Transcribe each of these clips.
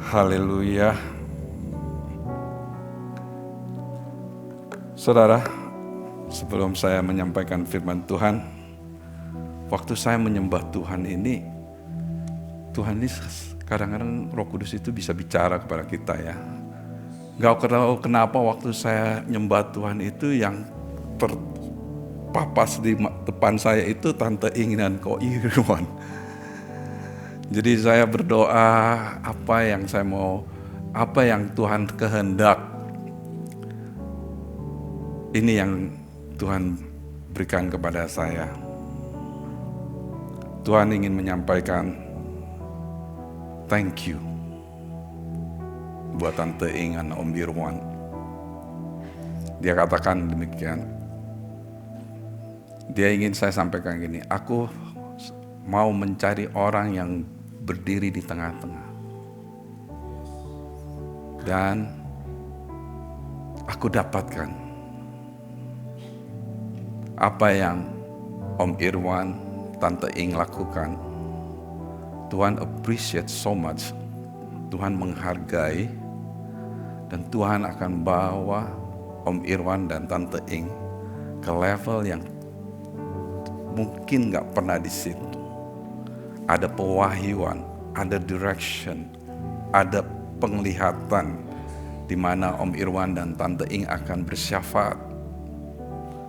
Haleluya. Saudara, sebelum saya menyampaikan firman Tuhan, waktu saya menyembah Tuhan ini kadang-kadang Roh Kudus itu bisa bicara kepada kita ya. Gak tahu kenapa waktu saya nyembah Tuhan itu yang terpapas di depan saya itu Tante Ing dan Ko Irwan. Jadi saya berdoa apa yang Tuhan kehendak. Ini yang Tuhan berikan kepada saya. Tuhan ingin menyampaikan thank you buat Tante Ing dan Om Irwan. Dia katakan demikian. Dia ingin saya sampaikan gini, aku mau mencari orang yang berdiri di tengah-tengah. Dan aku dapatkan apa yang Om Irwan, Tante Ing lakukan. Tuhan appreciate so much. Tuhan menghargai. Dan Tuhan akan bawa Om Irwan dan Tante Ing ke level yang mungkin gak pernah di situ. Ada pewahyuan, ada direction, ada penglihatan di mana Om Irwan dan Tante Ing akan bersyafaat.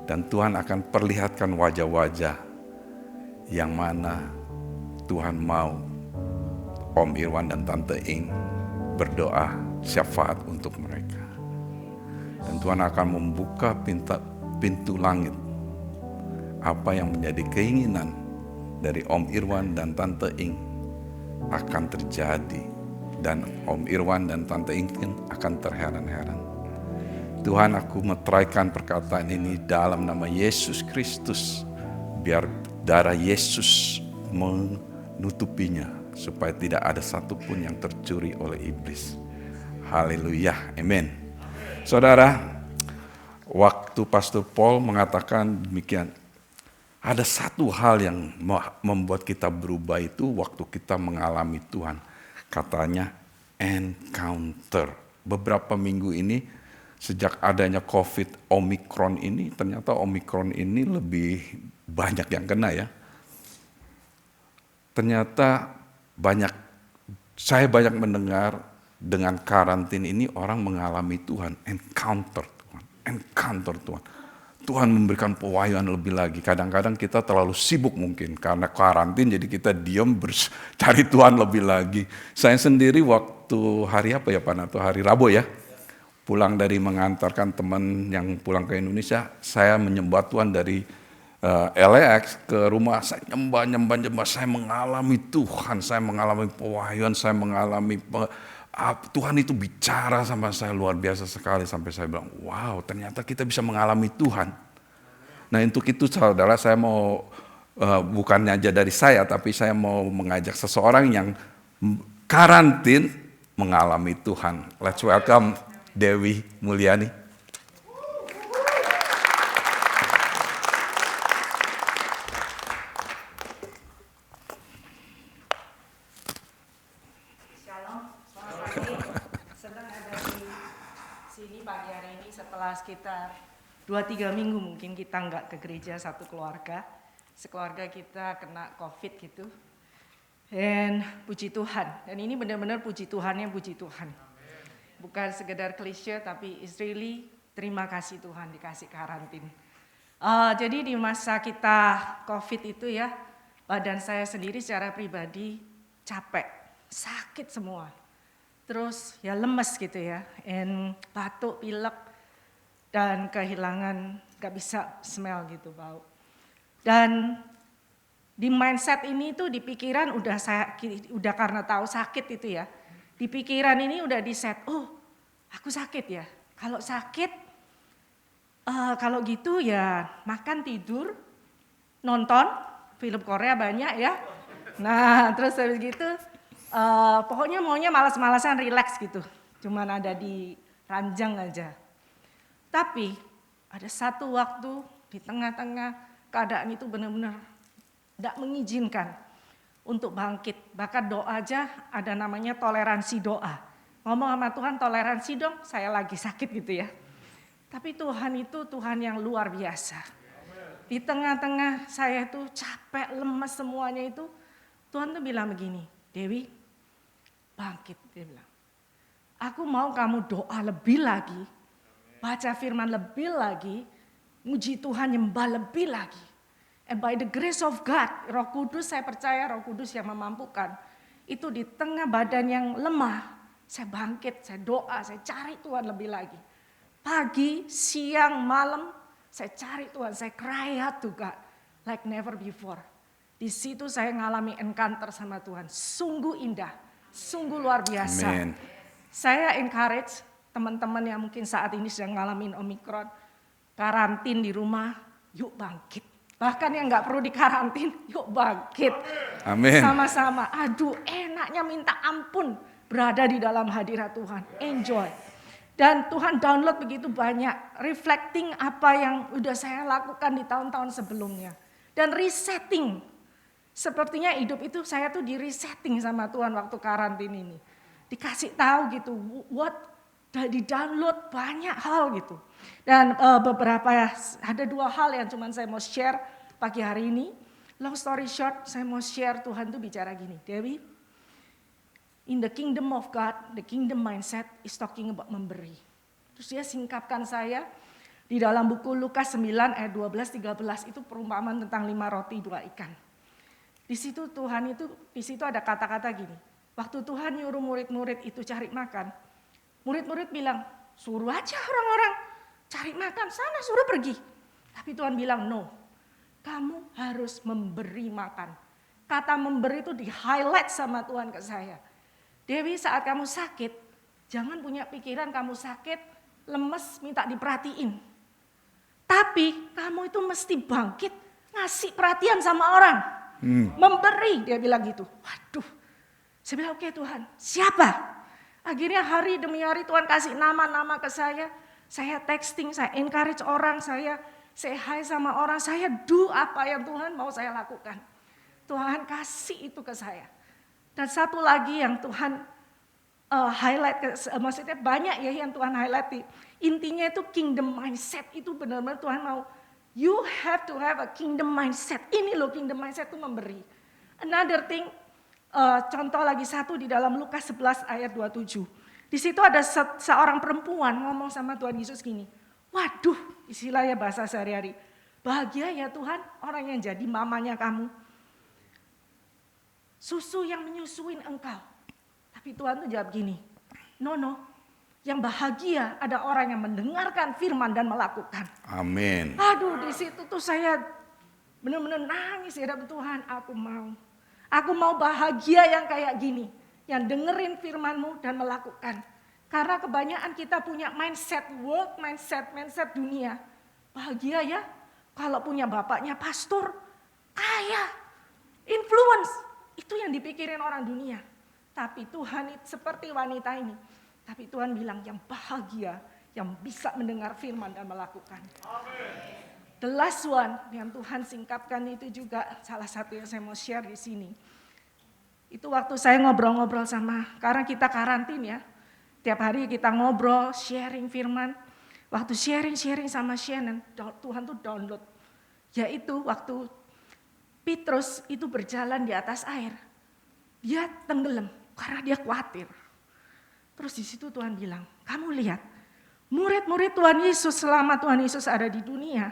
Dan Tuhan akan perlihatkan wajah-wajah yang mana Tuhan mau Om Irwan dan Tante Ing berdoa syafaat untuk mereka. Dan Tuhan akan membuka pintu langit. Apa yang menjadi keinginan dari Om Irwan dan Tante Ing akan terjadi. Dan Om Irwan dan Tante Ing akan terheran-heran. Tuhan, aku meteraikan perkataan ini dalam nama Yesus Kristus. Biar darah Yesus menutupinya supaya tidak ada satupun yang tercuri oleh iblis. Haleluya, amin. Saudara, waktu Pastor Paul mengatakan demikian, ada satu hal yang membuat kita berubah itu waktu kita mengalami Tuhan. Katanya encounter. Beberapa minggu ini sejak adanya COVID Omicron ini, ternyata Omicron ini lebih banyak yang kena ya. Ternyata saya banyak mendengar dengan karantin ini orang mengalami Tuhan, encounter Tuhan. Tuhan memberikan pewahyuan lebih lagi. Kadang-kadang kita terlalu sibuk mungkin karena karantin, jadi kita diam cari Tuhan lebih lagi. Saya sendiri waktu hari apa ya Pak Nato? Hari Rabu ya. Pulang dari mengantarkan teman yang pulang ke Indonesia, saya menyembah Tuhan dari LAX ke rumah. Saya nyembah, saya mengalami Tuhan, saya mengalami pewahyuan, saya mengalami Tuhan itu bicara sama saya luar biasa sekali. Sampai saya bilang, wow, ternyata kita bisa mengalami Tuhan. Nah untuk itu saudara, saya mau bukannya aja dari saya, tapi saya mau mengajak seseorang yang karantin mengalami Tuhan. Let's welcome Dewi Mulyani. Shalom, selamat pagi. Senang ada di sini pagi hari ini setelah sekitar 2-3 minggu mungkin kita nggak ke gereja satu keluarga. Sekeluarga kita kena COVID gitu. Dan puji Tuhan. Dan ini benar-benar puji Tuhannya puji Tuhan. Bukan sekedar klise, tapi it's really terima kasih Tuhan dikasih karantin. Jadi di masa kita COVID itu ya, badan saya sendiri secara pribadi capek, sakit semua. Terus ya lemes gitu ya, batuk, pilek, dan kehilangan gak bisa smell gitu bau. Dan di mindset ini tuh di pikiran udah karena tahu sakit itu ya. Di pikiran ini udah di set, oh aku sakit ya. Kalau sakit, kalau gitu ya makan, tidur, nonton film Korea banyak ya. Nah terus habis gitu, pokoknya maunya malas-malasan relax gitu. Cuman ada di ranjang aja. Tapi ada satu waktu di tengah-tengah keadaan itu benar-benar tidak mengizinkan untuk bangkit. Bahkan doa aja ada namanya toleransi doa. ngomong sama Tuhan, toleransi dong, saya lagi sakit gitu ya. Tapi Tuhan itu Tuhan yang luar biasa. Di tengah-tengah saya itu capek, lemas semuanya itu, Tuhan tuh bilang begini, Dewi, bangkit, dia bilang. Aku mau kamu doa lebih lagi, baca firman lebih lagi, muji Tuhan, nyembah lebih lagi. And by the grace of God, Roh Kudus, saya percaya Roh Kudus yang memampukan. Itu di tengah badan yang lemah, saya bangkit, saya doa, saya cari Tuhan lebih lagi. Pagi, siang, malam, saya cari Tuhan, saya cry out to God like never before. Di situ saya ngalami encounter sama Tuhan, sungguh indah, sungguh luar biasa. Amen. Saya encourage teman-teman yang mungkin saat ini sedang ngalamin Omikron, karantin di rumah, yuk bangkit. Bahkan yang nggak perlu dikarantin, yuk bangkit. Amin. Sama-sama, aduh enaknya minta ampun berada di dalam hadirat Tuhan, enjoy. Dan Tuhan download begitu banyak, reflecting apa yang udah saya lakukan di tahun-tahun sebelumnya. Dan resetting, sepertinya hidup itu saya tuh di resetting sama Tuhan waktu karantin ini. Dikasih tahu gitu, di download banyak hal gitu. Dan ada 2 hal yang cuman saya mau share pagi hari ini. Long story short, saya mau share Tuhan tuh bicara gini, Dewi, in the kingdom of God, the kingdom mindset is talking about memberi. Terus dia singkapkan saya di dalam buku Lukas 9 ayat 12-13 itu perumpamaan tentang 5 roti 2 ikan. Di situ di situ ada kata-kata gini. Waktu Tuhan nyuruh murid-murid itu cari makan, murid-murid bilang, suruh aja orang-orang cari makan, sana suruh pergi. Tapi Tuhan bilang, no, kamu harus memberi makan. Kata memberi itu di-highlight sama Tuhan ke saya. Dewi, saat kamu sakit, jangan punya pikiran kamu sakit, lemes, minta diperhatiin. Tapi kamu itu mesti bangkit, ngasih perhatian sama orang. Memberi, dia bilang gitu. Waduh, saya bilang oke Tuhan, siapa? Akhirnya hari demi hari Tuhan kasih nama-nama ke saya texting, saya encourage orang, saya say hi sama orang, saya do apa yang Tuhan mau saya lakukan. Tuhan kasih itu ke saya. Dan satu lagi yang Tuhan highlight, maksudnya banyak ya yang Tuhan highlight. Intinya itu kingdom mindset, itu benar-benar Tuhan mau, you have to have a kingdom mindset. Ini loh kingdom mindset itu memberi. Another thing, contoh lagi satu di dalam Lukas 11 ayat 27. Di situ ada seorang perempuan ngomong sama Tuhan Yesus gini, waduh, istilahnya bahasa sehari-hari, bahagia ya Tuhan orang yang jadi mamanya kamu. Susu yang menyusuin engkau. Tapi Tuhan tuh jawab gini, no, yang bahagia ada orang yang mendengarkan firman dan melakukan. Amin. Aduh, di situ tuh saya benar-benar nangis ya Tuhan, aku mau bahagia yang kayak gini, yang dengerin firman-Mu dan melakukan. Karena kebanyakan kita punya mindset world, mindset dunia. Bahagia ya kalau punya bapaknya pastor, kaya, influence. Itu yang dipikirin orang dunia. Tapi Tuhan seperti wanita ini. Tapi Tuhan bilang yang bahagia, yang bisa mendengar firman dan melakukan. Amen. The last one yang Tuhan singkapkan itu juga salah satu yang saya mau share di sini. Itu waktu saya ngobrol-ngobrol karena kita karantin ya. Tiap hari kita ngobrol, sharing firman. Waktu sharing sama Shannon, Tuhan tuh download. Yaitu waktu Petrus itu berjalan di atas air. Dia tenggelam karena dia khawatir. Terus di situ Tuhan bilang, kamu lihat, murid-murid Tuhan Yesus selama Tuhan Yesus ada di dunia,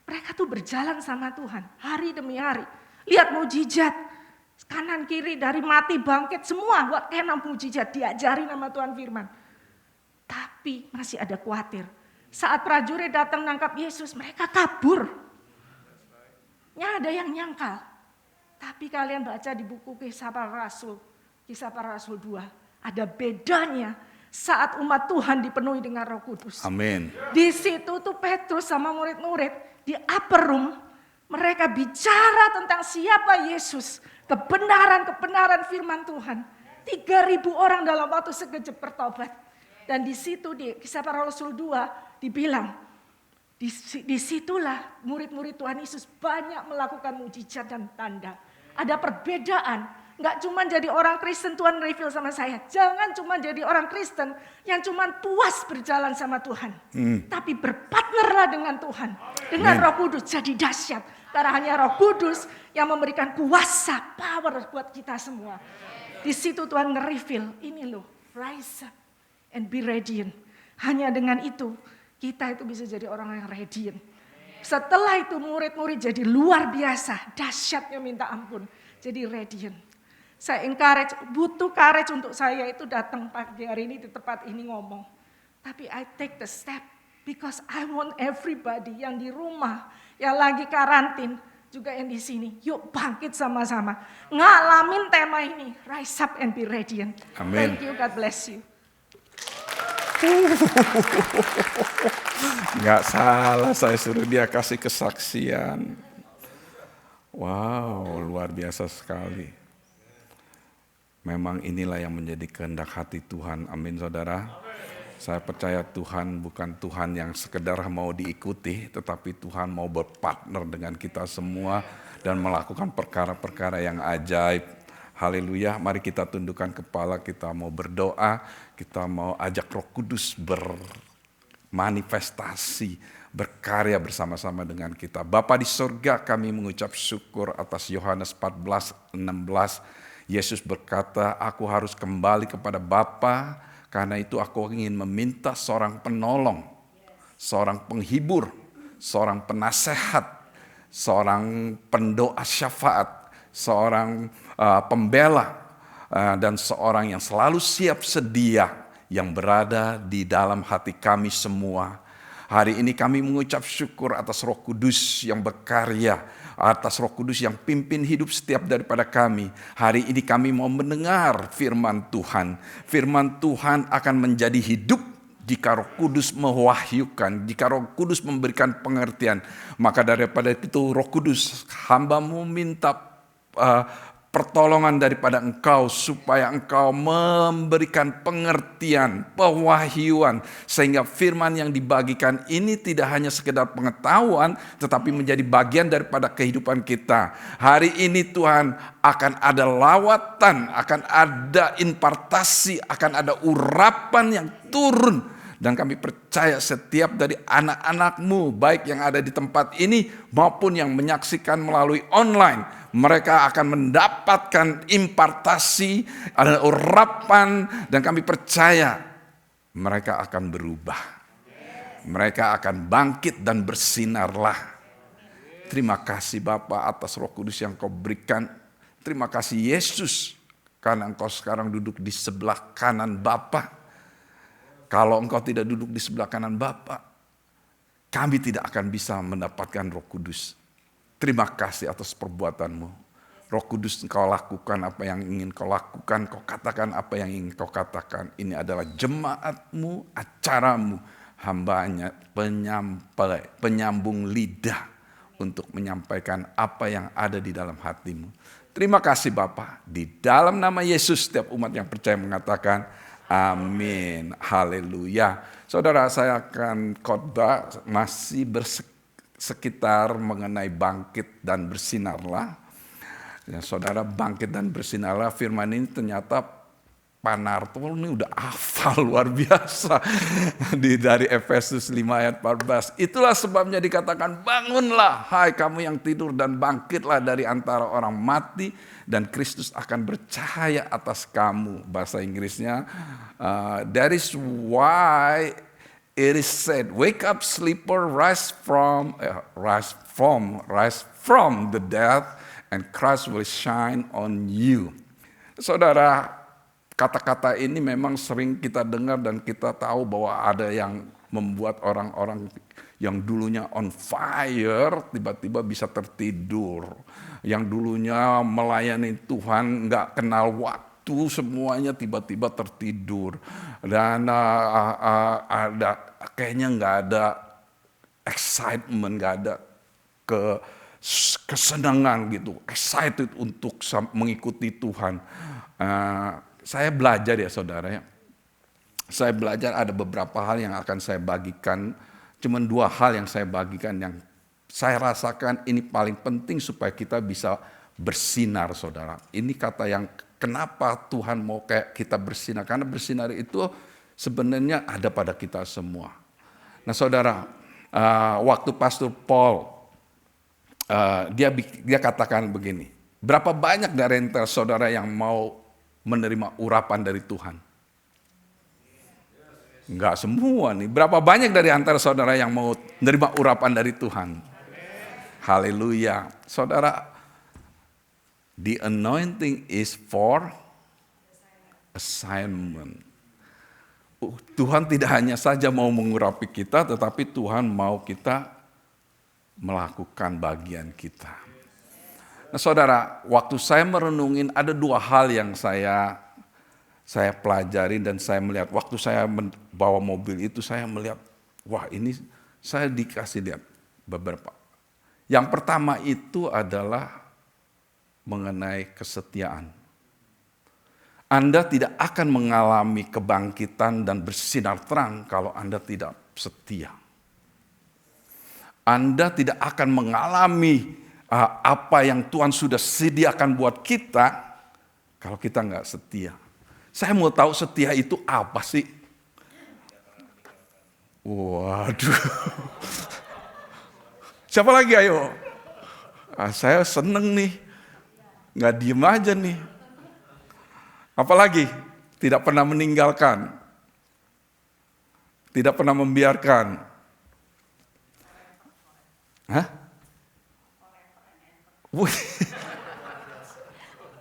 mereka tuh berjalan sama Tuhan hari demi hari. Lihat mujizat, kanan kiri dari mati bangkit semua buat kena mujizat, diajari nama Tuhan firman. Tapi masih ada khawatir. Saat prajurit datang nangkap Yesus, mereka kabur. Ada yang nyangkal. Tapi kalian baca di buku Kisah Para Rasul 2, ada bedanya saat umat Tuhan dipenuhi dengan Roh Kudus. Amin. Di situ tuh Petrus sama murid-murid di upper room, mereka bicara tentang siapa Yesus, kebenaran firman Tuhan. 3.000 orang dalam waktu sekejap bertobat. Dan di situ di Kisah Para Rasul 2 dibilang, disitulah murid-murid Tuhan Yesus banyak melakukan mujizat dan tanda. Ada perbedaan Nggak cuma jadi orang Kristen, Tuhan reveal sama saya. Jangan cuma jadi orang Kristen yang cuma puas berjalan sama Tuhan. Tapi berpartnerlah dengan Tuhan. Dengan Roh Kudus jadi dahsyat. Karena hanya Roh Kudus yang memberikan kuasa, power buat kita semua. Di situ Tuhan nge-reveal, ini loh, rise up and be radiant. Hanya dengan itu, kita itu bisa jadi orang yang radiant. Setelah itu murid-murid jadi luar biasa, dahsyatnya minta ampun. Jadi radiant. Saya encourage, butuh courage untuk saya itu datang pagi hari ini di tempat ini ngomong. Tapi I take the step because I want everybody yang di rumah, yang lagi karantin, juga yang di sini. Yuk bangkit sama-sama. Ngalamin tema ini, rise up and be radiant. Amin. Thank you, God bless you. Nggak salah saya suruh dia kasih kesaksian. Wow, luar biasa sekali. Memang inilah yang menjadi kehendak hati Tuhan. Amin saudara. Saya percaya Tuhan bukan Tuhan yang sekedar mau diikuti, tetapi Tuhan mau berpartner dengan kita semua dan melakukan perkara-perkara yang ajaib. Haleluya, mari kita tundukkan kepala, kita mau berdoa, kita mau ajak Roh Kudus bermanifestasi, berkarya bersama-sama dengan kita. Bapa di surga, kami mengucap syukur atas Yohanes 14:16. Yesus berkata, aku harus kembali kepada Bapa, karena itu aku ingin meminta seorang penolong, seorang penghibur, seorang penasehat, seorang pendoa syafaat, seorang pembela, dan seorang yang selalu siap sedia yang berada di dalam hati kami semua. Hari ini kami mengucap syukur atas Roh Kudus yang berkarya, atas Roh Kudus yang pimpin hidup setiap daripada kami. Hari ini kami mau mendengar firman Tuhan. Firman Tuhan akan menjadi hidup jika Roh Kudus mewahyukan, jika Roh Kudus memberikan pengertian. Maka daripada itu Roh Kudus, hamba-Mu minta pertolongan daripada Engkau supaya Engkau memberikan pengertian, pewahyuan, sehingga firman yang dibagikan ini tidak hanya sekedar pengetahuan tetapi menjadi bagian daripada kehidupan kita. Hari ini Tuhan akan ada lawatan, akan ada impartasi, akan ada urapan yang turun. Dan kami percaya setiap dari anak-anak-Mu, baik yang ada di tempat ini maupun yang menyaksikan melalui online, mereka akan mendapatkan impartasi, ada urapan, dan kami percaya mereka akan berubah. Mereka akan bangkit dan bersinarlah. Terima kasih Bapa atas Roh Kudus yang Kau berikan. Terima kasih Yesus, karena Engkau sekarang duduk di sebelah kanan Bapa. Kalau Engkau tidak duduk di sebelah kanan Bapa, kami tidak akan bisa mendapatkan Roh Kudus. Terima kasih atas perbuatan-Mu. Roh Kudus, Engkau lakukan apa yang ingin Kau lakukan, Kau katakan apa yang ingin Kau katakan. Ini adalah jemaat-Mu, acaramu, hambanya, penyambung lidah untuk menyampaikan apa yang ada di dalam hati-Mu. Terima kasih Bapa. Di dalam nama Yesus setiap umat yang percaya mengatakan amin. Haleluya. Saudara, saya akan khotbah masih sekitar mengenai bangkit dan bersinarlah. Ya, saudara, bangkit dan bersinarlah, firman ini ternyata Pak Narto ini udah hafal luar biasa dari Efesus 5 ayat 14. Itulah sebabnya dikatakan bangunlah hai kamu yang tidur dan bangkitlah dari antara orang mati dan Kristus akan bercahaya atas kamu. Bahasa Inggrisnya, that is why it is said, wake up sleeper, rise from the dead and Christ will shine on you. Saudara, kata-kata ini memang sering kita dengar dan kita tahu bahwa ada yang membuat orang-orang yang dulunya on fire tiba-tiba bisa tertidur. Yang dulunya melayani Tuhan nggak kenal waktu, semuanya tiba-tiba tertidur. Dan kayaknya nggak ada excitement, nggak ada kesenangan gitu, excited untuk mengikuti Tuhan. Saya belajar ya saudara ya. Saya belajar ada beberapa hal yang akan saya bagikan. Cuman 2 hal yang saya bagikan yang saya rasakan ini paling penting supaya kita bisa bersinar, saudara. Ini kata yang kenapa Tuhan mau kayak kita bersinar. Karena bersinar itu sebenarnya ada pada kita semua. Nah saudara, waktu Pastor Paul, dia katakan begini, berapa banyak dari antara saudara yang mau menerima urapan dari Tuhan? Enggak semua nih. Berapa banyak dari antara saudara yang mau menerima urapan dari Tuhan? Haleluya. Saudara, the anointing is for assignment. Tuhan tidak hanya saja mau mengurapi kita, tetapi Tuhan mau kita melakukan bagian kita. Nah saudara, waktu saya merenungin ada dua hal yang saya pelajari dan saya melihat. Waktu saya bawa mobil itu saya melihat, wah ini saya dikasih lihat beberapa. Yang pertama itu adalah mengenai kesetiaan. Anda tidak akan mengalami kebangkitan dan bersinar terang kalau Anda tidak setia. Anda tidak akan mengalami apa yang Tuhan sudah sediakan buat kita kalau kita nggak setia. Saya mau tahu setia itu apa sih? Waduh. Siapa lagi ayo? Saya seneng nih. Nggak diem aja nih. Apalagi tidak pernah meninggalkan, tidak pernah membiarkan. Hah?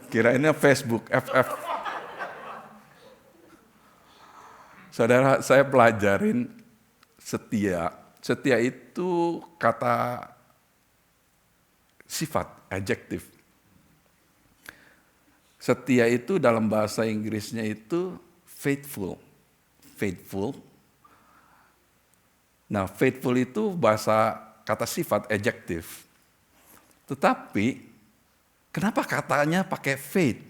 Kirainnya Facebook, FF. Saudara, saya pelajarin setia. Setia itu kata sifat, adjektif. Setia itu dalam bahasa Inggrisnya itu faithful. Faithful. Nah, faithful itu bahasa kata sifat, adjektif. Tetapi, kenapa katanya pakai faith?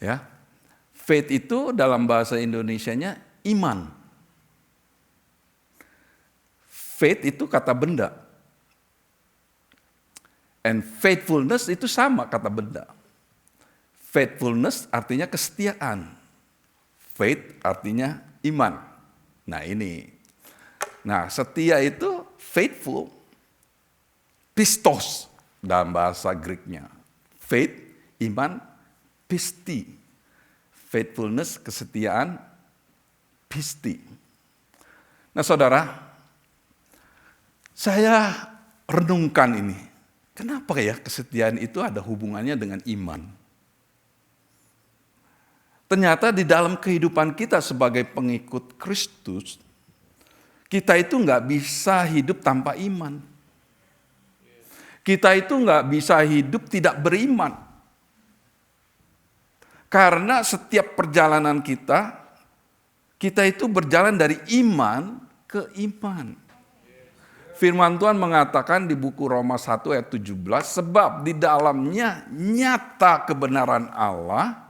Ya, faith itu dalam bahasa Indonesianya iman. Faith itu kata benda. And faithfulness itu sama kata benda. Faithfulness artinya kesetiaan. Faith artinya iman. Nah ini. Nah setia itu faithful. Pistos dalam bahasa Greeknya. Faith, iman, pisti. Faithfulness, kesetiaan, pisti. Nah saudara, saya renungkan ini. Kenapa ya kesetiaan itu ada hubungannya dengan iman? Ternyata di dalam kehidupan kita sebagai pengikut Kristus, kita itu nggak bisa hidup tanpa iman. Kita itu nggak bisa hidup tidak beriman. Karena setiap perjalanan kita itu berjalan dari iman ke iman. Firman Tuhan mengatakan di buku Roma 1 ayat 17, sebab di dalamnya nyata kebenaran Allah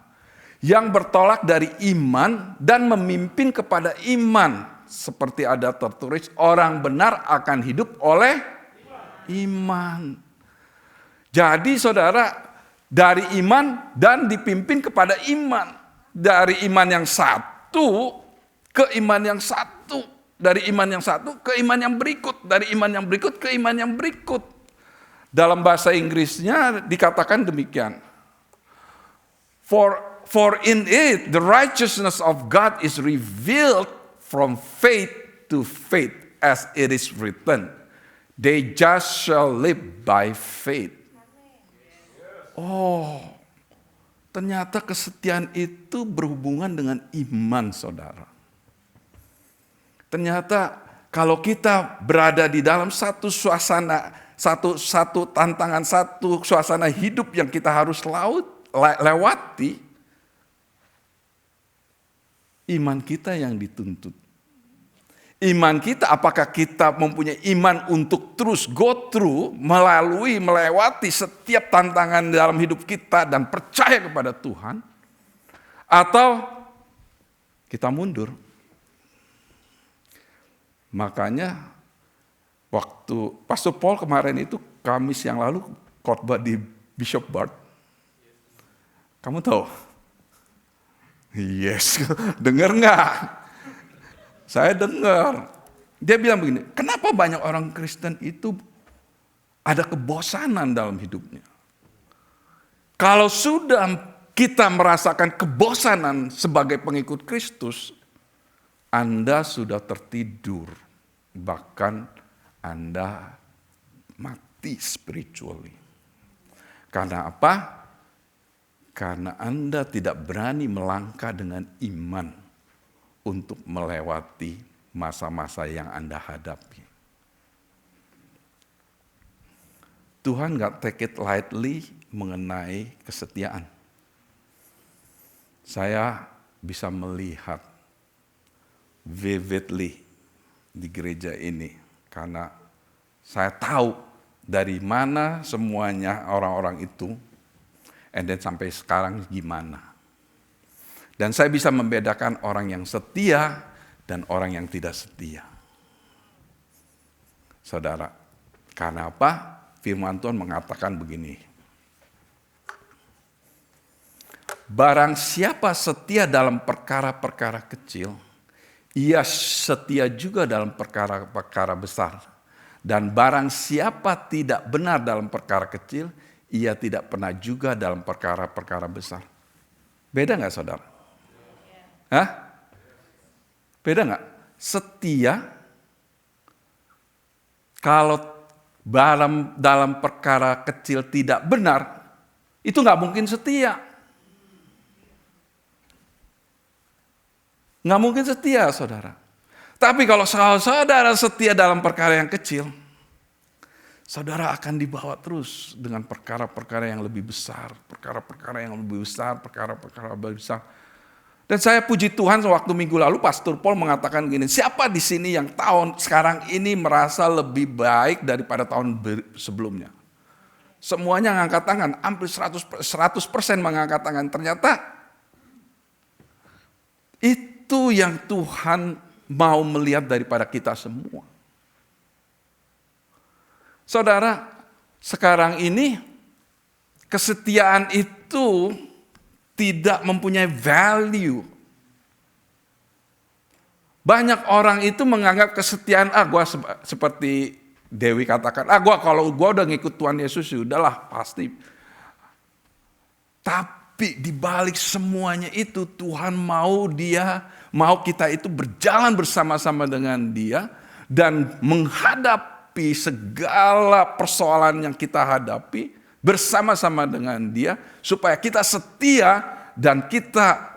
yang bertolak dari iman dan memimpin kepada iman. Seperti ada tertulis, orang benar akan hidup oleh iman. Jadi saudara, dari iman dan dipimpin kepada iman. Dari iman yang satu ke iman yang satu. Dari iman yang satu ke iman yang berikut. Dari iman yang berikut ke iman yang berikut. Dalam bahasa Inggrisnya dikatakan demikian. For in it the righteousness of God is revealed from faith to faith, as it is written, they just shall live by faith. Oh, ternyata kesetiaan itu berhubungan dengan iman, saudara. Ternyata kalau kita berada di dalam satu suasana, satu tantangan, satu suasana hidup yang kita harus lewati, iman kita yang dituntut. Iman kita, apakah kita mempunyai iman untuk terus go through, melewati setiap tantangan dalam hidup kita dan percaya kepada Tuhan, atau kita mundur. Makanya waktu Pastor Paul kemarin itu Kamis yang lalu khotbah di Bishop Bart? Kamu tahu? Yes, dengar nggak? Saya dengar. Dia bilang begini, kenapa banyak orang Kristen itu ada kebosanan dalam hidupnya? Kalau sudah kita merasakan kebosanan sebagai pengikut Kristus, Anda sudah tertidur, bahkan Anda mati spiritually. Karena apa? Karena Anda tidak berani melangkah dengan iman untuk melewati masa-masa yang Anda hadapi. Tuhan gak take it lightly mengenai kesetiaan. Saya bisa melihat vividly di gereja ini karena saya tahu dari mana semuanya orang-orang itu, and then sampai sekarang gimana. Dan saya bisa membedakan orang yang setia dan orang yang tidak setia. Saudara, karena apa? Firman Tuhan mengatakan begini. Barang siapa setia dalam perkara-perkara kecil, ia setia juga dalam perkara-perkara besar. Dan barang siapa tidak benar dalam perkara kecil, ia tidak pernah juga dalam perkara-perkara besar. Beda nggak, saudara? Hah? Beda nggak? Setia, kalau dalam perkara kecil tidak benar, itu nggak mungkin setia. Nggak mungkin setia, saudara. Tapi kalau saudara setia dalam perkara yang kecil, saudara akan dibawa terus dengan perkara-perkara yang lebih besar, perkara-perkara yang lebih besar, perkara-perkara lebih besar. Dan saya puji Tuhan waktu minggu lalu Pastor Paul mengatakan gini, siapa di sini yang tahun sekarang ini merasa lebih baik daripada tahun sebelumnya? Semuanya mengangkat tangan, hampir 100% mengangkat tangan. Ternyata itu yang Tuhan mau melihat daripada kita semua. Saudara, sekarang ini kesetiaan itu tidak mempunyai value. Banyak orang itu menganggap kesetiaan, gua seperti Dewi katakan, kalau gua udah ngikut Tuhan Yesus, udahlah pasti. Tapi di balik semuanya itu Tuhan mau kita itu berjalan bersama-sama dengan Dia dan menghadapi segala persoalan yang kita hadapi bersama-sama dengan Dia, supaya kita setia dan kita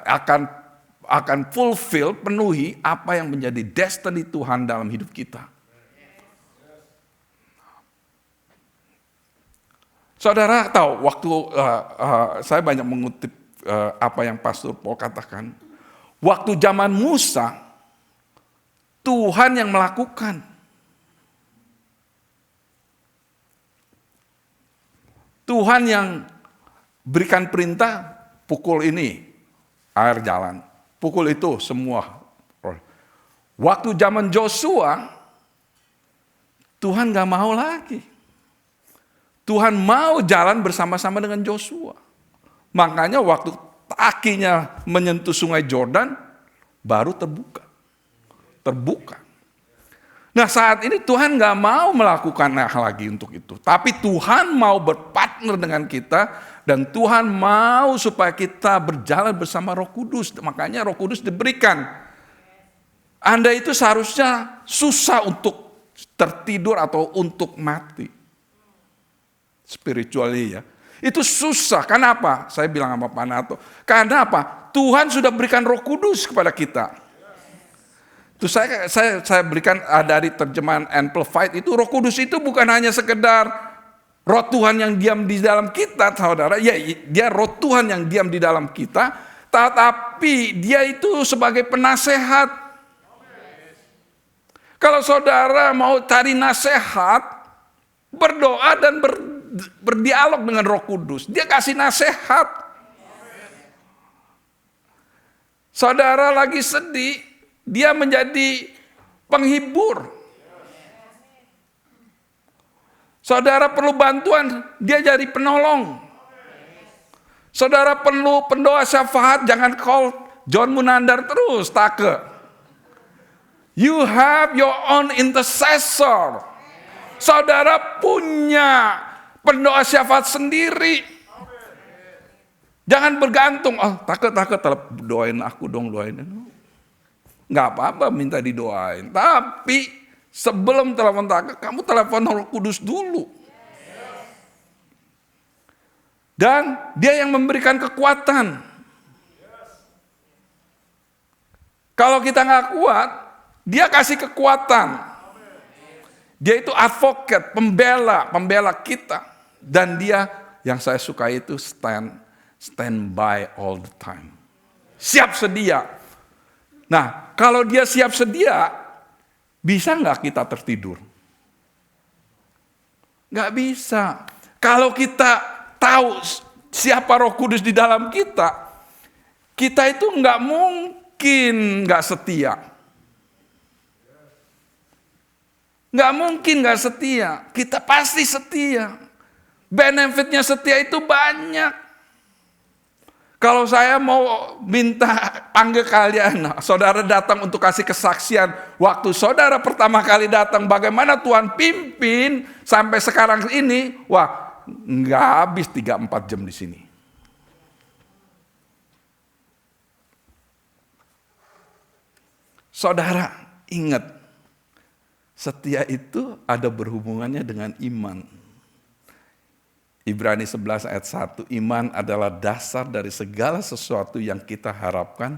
akan fulfill, penuhi apa yang menjadi destiny Tuhan dalam hidup kita. Saudara tahu, waktu saya banyak mengutip apa yang Pastor Paul katakan, waktu zaman Musa, Tuhan yang melakukan. Tuhan yang berikan perintah, pukul ini, air jalan. Pukul itu semua. Waktu zaman Joshua, Tuhan gak mau lagi. Tuhan mau jalan bersama-sama dengan Joshua. Makanya waktu kakinya menyentuh sungai Jordan, baru terbuka. Nah saat ini Tuhan gak mau melakukan hal lagi untuk itu. Tapi Tuhan mau berpartner dengan kita. Dan Tuhan mau supaya kita berjalan bersama Roh Kudus. Makanya Roh Kudus diberikan. Anda itu seharusnya susah untuk tertidur atau untuk mati. Spiritually ya. Itu susah. Kenapa? Saya bilang sama Pak Nato. Karena apa? Tuhan sudah berikan Roh Kudus kepada kita. Itu saya berikan dari terjemahan Amplified itu, Roh Kudus itu bukan hanya sekedar Roh Tuhan yang diam di dalam kita, saudara. Ya, dia Roh Tuhan yang diam di dalam kita, tetapi dia itu sebagai penasehat. Kalau saudara mau cari nasihat, berdoa dan berdialog dengan Roh Kudus, dia kasih nasihat. Saudara lagi sedih, dia menjadi penghibur. Saudara perlu bantuan, dia jadi penolong. Saudara perlu pendoa syafaat, jangan call John Munandar terus, take. You have your own intercessor. Saudara punya pendoa syafaat sendiri. Jangan bergantung, take doain aku dong, doain. Nggak apa-apa minta didoain. Tapi sebelum telepon take, kamu telepon Roh Kudus dulu. Dan dia yang memberikan kekuatan. Kalau kita nggak kuat, dia kasih kekuatan. Dia itu advocate, pembela kita. Dan dia yang saya suka itu stand by all the time. Siap sedia. Nah, kalau dia siap sedia, bisa nggak kita tertidur? Nggak bisa. Kalau kita tahu siapa Roh Kudus di dalam kita itu nggak mungkin nggak setia. Nggak mungkin nggak setia. Kita pasti setia. Benefitnya setia itu banyak. Kalau saya mau minta panggil kalian, saudara datang untuk kasih kesaksian. Waktu saudara pertama kali datang, bagaimana Tuhan pimpin sampai sekarang ini, wah nggak habis 3-4 jam di sini. Saudara ingat, setia itu ada berhubungannya dengan iman. Ibrani 11 ayat 1, iman adalah dasar dari segala sesuatu yang kita harapkan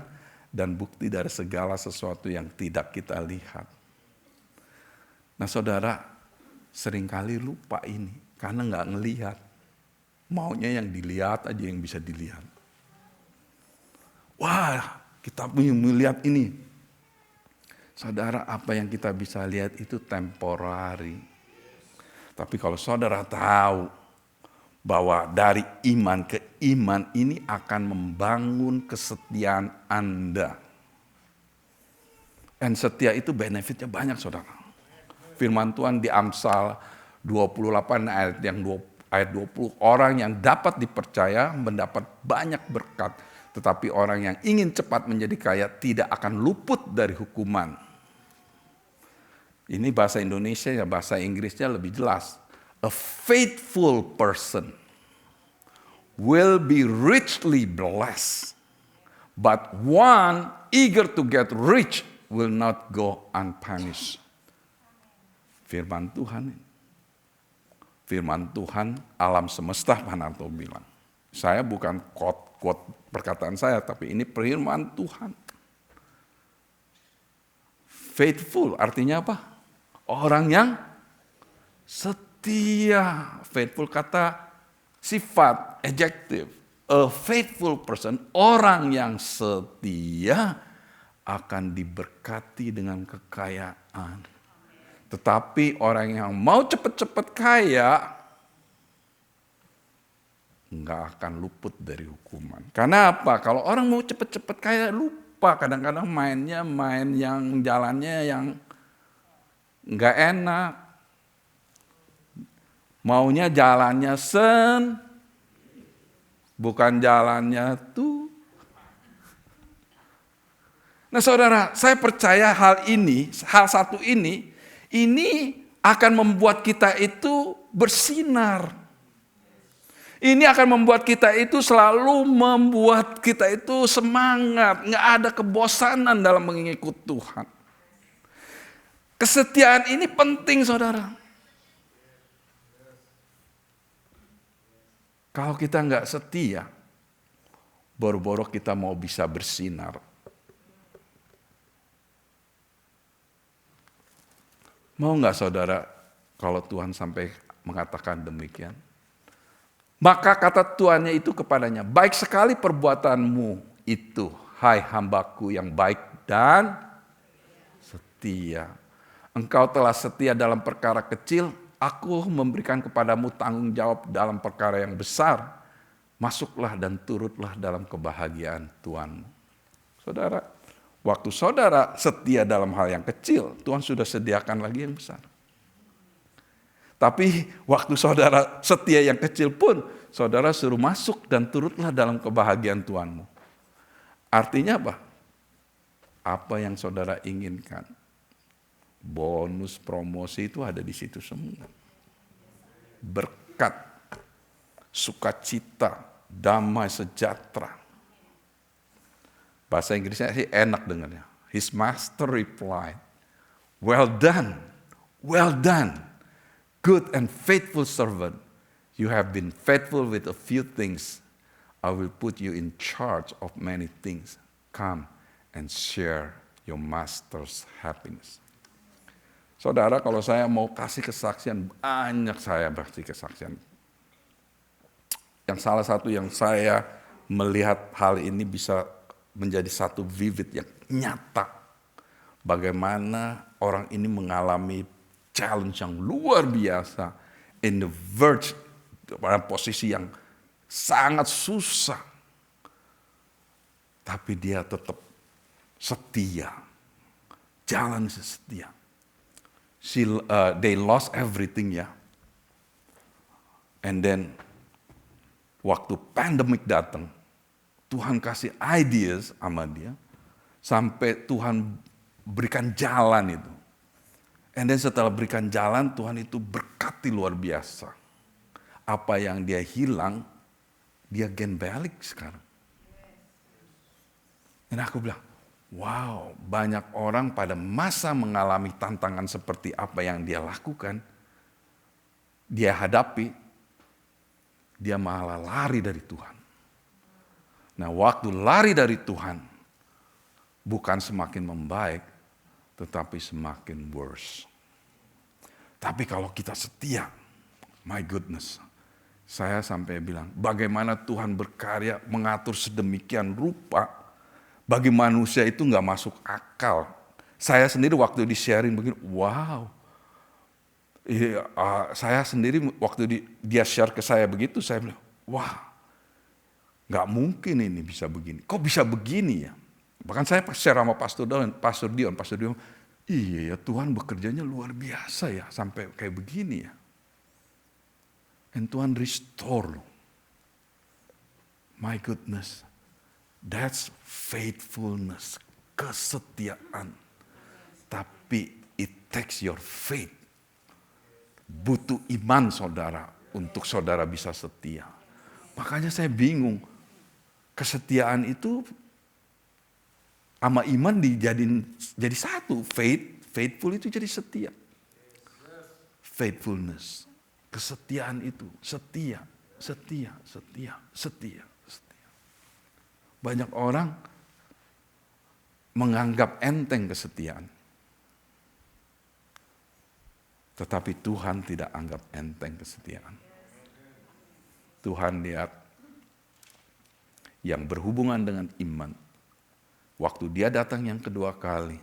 dan bukti dari segala sesuatu yang tidak kita lihat. Nah saudara, seringkali lupa ini karena nggak ngelihat. Maunya yang dilihat aja yang bisa dilihat. Wah, kita melihat ini. Saudara, apa yang kita bisa lihat itu temporari. Tapi kalau saudara tahu bahwa dari iman ke iman ini akan membangun kesetiaan Anda. Dan setia itu benefitnya banyak saudara. Firman Tuhan di Amsal 28 ayat 20, orang yang dapat dipercaya mendapat banyak berkat. Tetapi orang yang ingin cepat menjadi kaya tidak akan luput dari hukuman. Ini bahasa Indonesia ya, bahasa Inggrisnya lebih jelas. A faithful person will be richly blessed, but one eager to get rich will not go unpunished. Firman Tuhan, alam semesta Panarto bilang. Saya bukan quote perkataan saya, tapi ini firman Tuhan. Faithful artinya apa? Orang yang setia. Faithful kata sifat, adjective. A faithful person, orang yang setia akan diberkati dengan kekayaan. Tetapi orang yang mau cepat-cepat kaya nggak akan luput dari hukuman. Karena apa? Kalau orang mau cepat-cepat kaya lupa, kadang-kadang mainnya main yang jalannya yang nggak enak. Maunya jalannya bukan jalannya tuh. Nah saudara, saya percaya hal satu ini akan membuat kita itu bersinar. Ini akan membuat kita itu selalu membuat kita itu semangat. Nggak ada kebosanan dalam mengikut Tuhan. Kesetiaan ini penting saudara. Kalau kita nggak setia, boro-boro kita mau bisa bersinar. Mau nggak saudara kalau Tuhan sampai mengatakan demikian? Maka kata Tuhannya itu kepadanya, baik sekali perbuatanmu itu, hai hambaku yang baik dan setia. Engkau telah setia dalam perkara kecil, aku memberikan kepadamu tanggung jawab dalam perkara yang besar. Masuklah dan turutlah dalam kebahagiaan Tuhanmu. Saudara, waktu saudara setia dalam hal yang kecil, Tuhan sudah sediakan lagi yang besar. Tapi waktu saudara setia yang kecil pun, saudara suruh masuk dan turutlah dalam kebahagiaan Tuhanmu. Artinya apa? Apa yang saudara inginkan, bonus, promosi itu ada di situ semua. Berkat, sukacita, damai sejahtera. Bahasa Inggrisnya sih enak dengarnya. His master replied, well done, good and faithful servant. You have been faithful with a few things. I will put you in charge of many things. Come and share your master's happiness. Saudara, kalau saya mau kasih kesaksian, banyak saya kasih kesaksian. Yang salah satu yang saya melihat hal ini bisa menjadi satu vivid yang nyata. Bagaimana orang ini mengalami challenge yang luar biasa. In the verge, pada posisi yang sangat susah. Tapi dia tetap setia. Jalan setia. They lost everything ya. And then waktu pandemic datang, Tuhan kasih ideas sama dia. Sampai Tuhan berikan jalan itu. And then setelah berikan jalan, Tuhan itu berkati luar biasa. Apa yang dia hilang, dia gain balik sekarang. Dan aku bilang, wow, banyak orang pada masa mengalami tantangan seperti apa yang dia lakukan, dia hadapi, dia malah lari dari Tuhan. Nah, waktu lari dari Tuhan, bukan semakin membaik, tetapi semakin worse. Tapi kalau kita setia, my goodness, saya sampai bilang, bagaimana Tuhan berkarya mengatur sedemikian rupa, bagi manusia itu nggak masuk akal. Saya sendiri waktu di sharing begini, wow. Saya sendiri waktu dia share ke saya begitu, saya bilang, wah, nggak mungkin ini bisa begini. Kok bisa begini ya? Bahkan saya share sama Pastor Dion, iya ya Tuhan bekerjanya luar biasa ya, sampai kayak begini ya. And Tuhan restore. My goodness. That's faithfulness, kesetiaan. Tapi it takes your faith. Butuh iman saudara untuk saudara bisa setia. Makanya saya bingung. Kesetiaan itu sama iman jadi satu. Faithful itu jadi setia. Faithfulness, kesetiaan itu setia. Banyak orang menganggap enteng kesetiaan. Tetapi Tuhan tidak anggap enteng kesetiaan. Tuhan lihat yang berhubungan dengan iman. Waktu dia datang yang kedua kali,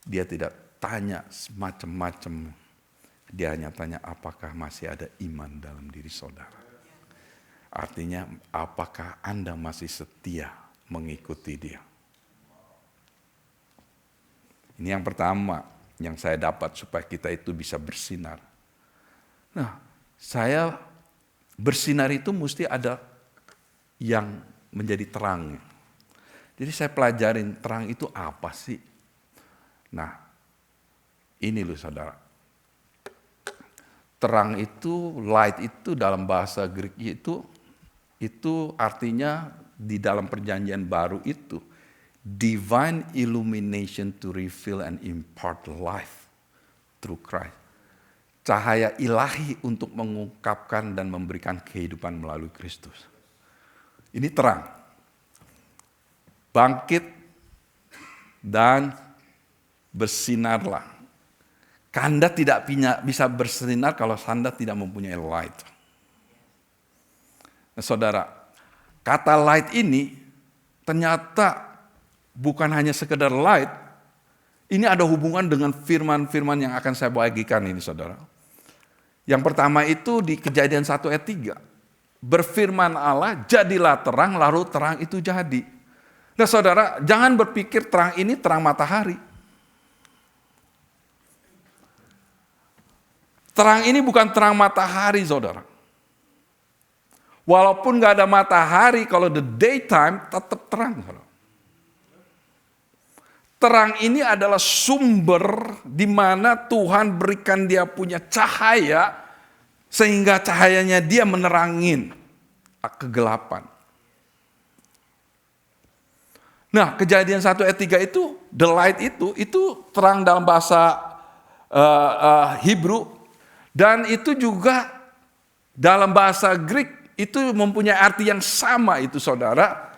dia tidak tanya macam-macam. Dia hanya tanya apakah masih ada iman dalam diri saudara. Artinya, apakah Anda masih setia mengikuti dia? Ini yang pertama yang saya dapat supaya kita itu bisa bersinar. Nah, saya bersinar itu mesti ada yang menjadi terang. Jadi saya pelajarin terang itu apa sih? Nah, ini loh saudara. Terang itu, light itu dalam bahasa Greek itu artinya di dalam perjanjian baru itu divine illumination to reveal and impart life through Christ. Cahaya ilahi untuk mengungkapkan dan memberikan kehidupan melalui Kristus. Ini terang. Bangkit dan bersinarlah. Anda tidak bisa bersinar kalau Anda tidak mempunyai light. Nah, saudara, kata light ini ternyata bukan hanya sekedar light. Ini ada hubungan dengan firman-firman yang akan saya bagikan ini saudara. Yang pertama itu di Kejadian 1 ayat 3. Berfirman Allah, jadilah terang, lalu terang itu jadi. Nah saudara, jangan berpikir terang ini terang matahari. Terang ini bukan terang matahari, saudara. Walaupun gak ada matahari, kalau the daytime tetap terang, saudara. Terang ini adalah sumber di mana Tuhan berikan dia punya cahaya, sehingga cahayanya dia menerangin kegelapan. Nah, Kejadian 1 ayat 3 itu, the light itu terang dalam bahasa Hebrew, dan itu juga dalam bahasa Greek itu mempunyai arti yang sama itu, saudara.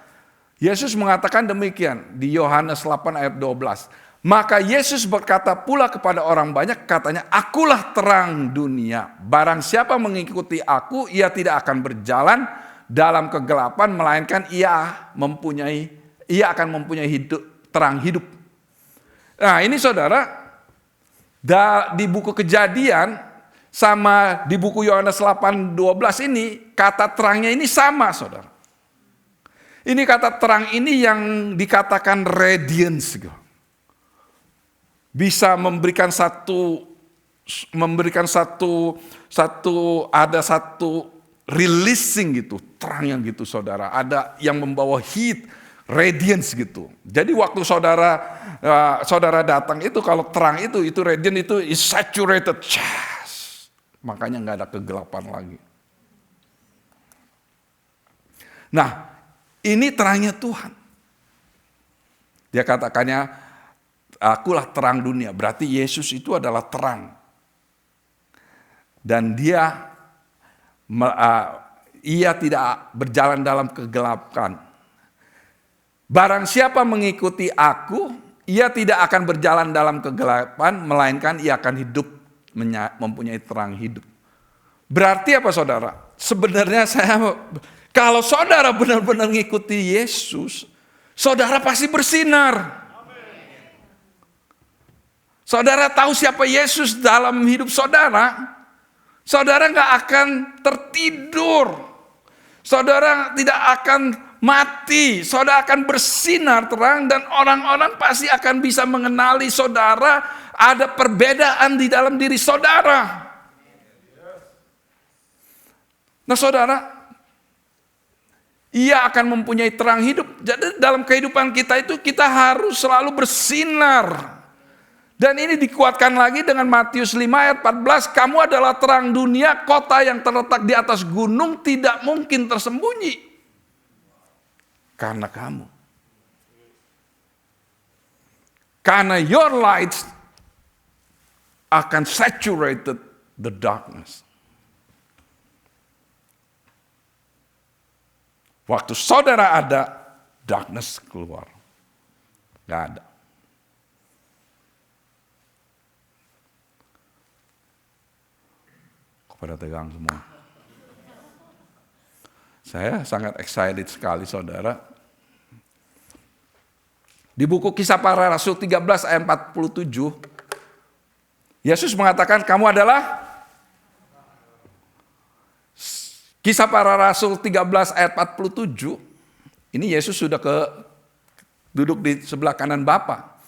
Yesus mengatakan demikian di Yohanes 8 ayat 12. Maka Yesus berkata pula kepada orang banyak, katanya, akulah terang dunia. Barang siapa mengikuti aku, ia tidak akan berjalan dalam kegelapan, melainkan ia akan mempunyai terang hidup. Nah ini saudara, di buku Kejadian sama di buku Yohanes 8:12 ini, kata terangnya ini sama, saudara. Ini kata terang ini yang dikatakan radiance, bisa memberikan satu releasing gitu, terang yang gitu, saudara. Ada yang membawa heat, radiance gitu. Jadi waktu saudara datang itu, kalau terang itu radiant itu is saturated, makanya nggak ada kegelapan lagi. Nah, ini terangnya Tuhan. Dia katakannya, akulah terang dunia. Berarti Yesus itu adalah terang. Dan ia tidak berjalan dalam kegelapan. Barang siapa mengikuti aku, ia tidak akan berjalan dalam kegelapan, melainkan ia akan hidup, mempunyai terang hidup. Berarti apa, saudara? Sebenarnya kalau saudara benar-benar mengikuti Yesus, saudara pasti bersinar. Saudara tahu siapa Yesus dalam hidup saudara, saudara nggak akan tertidur. Saudara tidak akan mati, saudara akan bersinar terang, dan orang-orang pasti akan bisa mengenali saudara, ada perbedaan di dalam diri saudara. Nah saudara, ia akan mempunyai terang hidup. Jadi dalam kehidupan kita itu kita harus selalu bersinar. Dan ini dikuatkan lagi dengan Matius 5 ayat 14. Kamu adalah terang dunia, kota yang terletak di atas gunung tidak mungkin tersembunyi. Karena kamu. Karena your light akan saturated the darkness. Waktu saudara ada, darkness keluar. Gak ada. Kepada tegang semua. Saya sangat excited sekali, saudara. Di buku Kisah Para Rasul 13 ayat 47, Yesus mengatakan, kamu adalah Kisah Para Rasul 13 ayat 47, ini Yesus sudah duduk di sebelah kanan Bapa.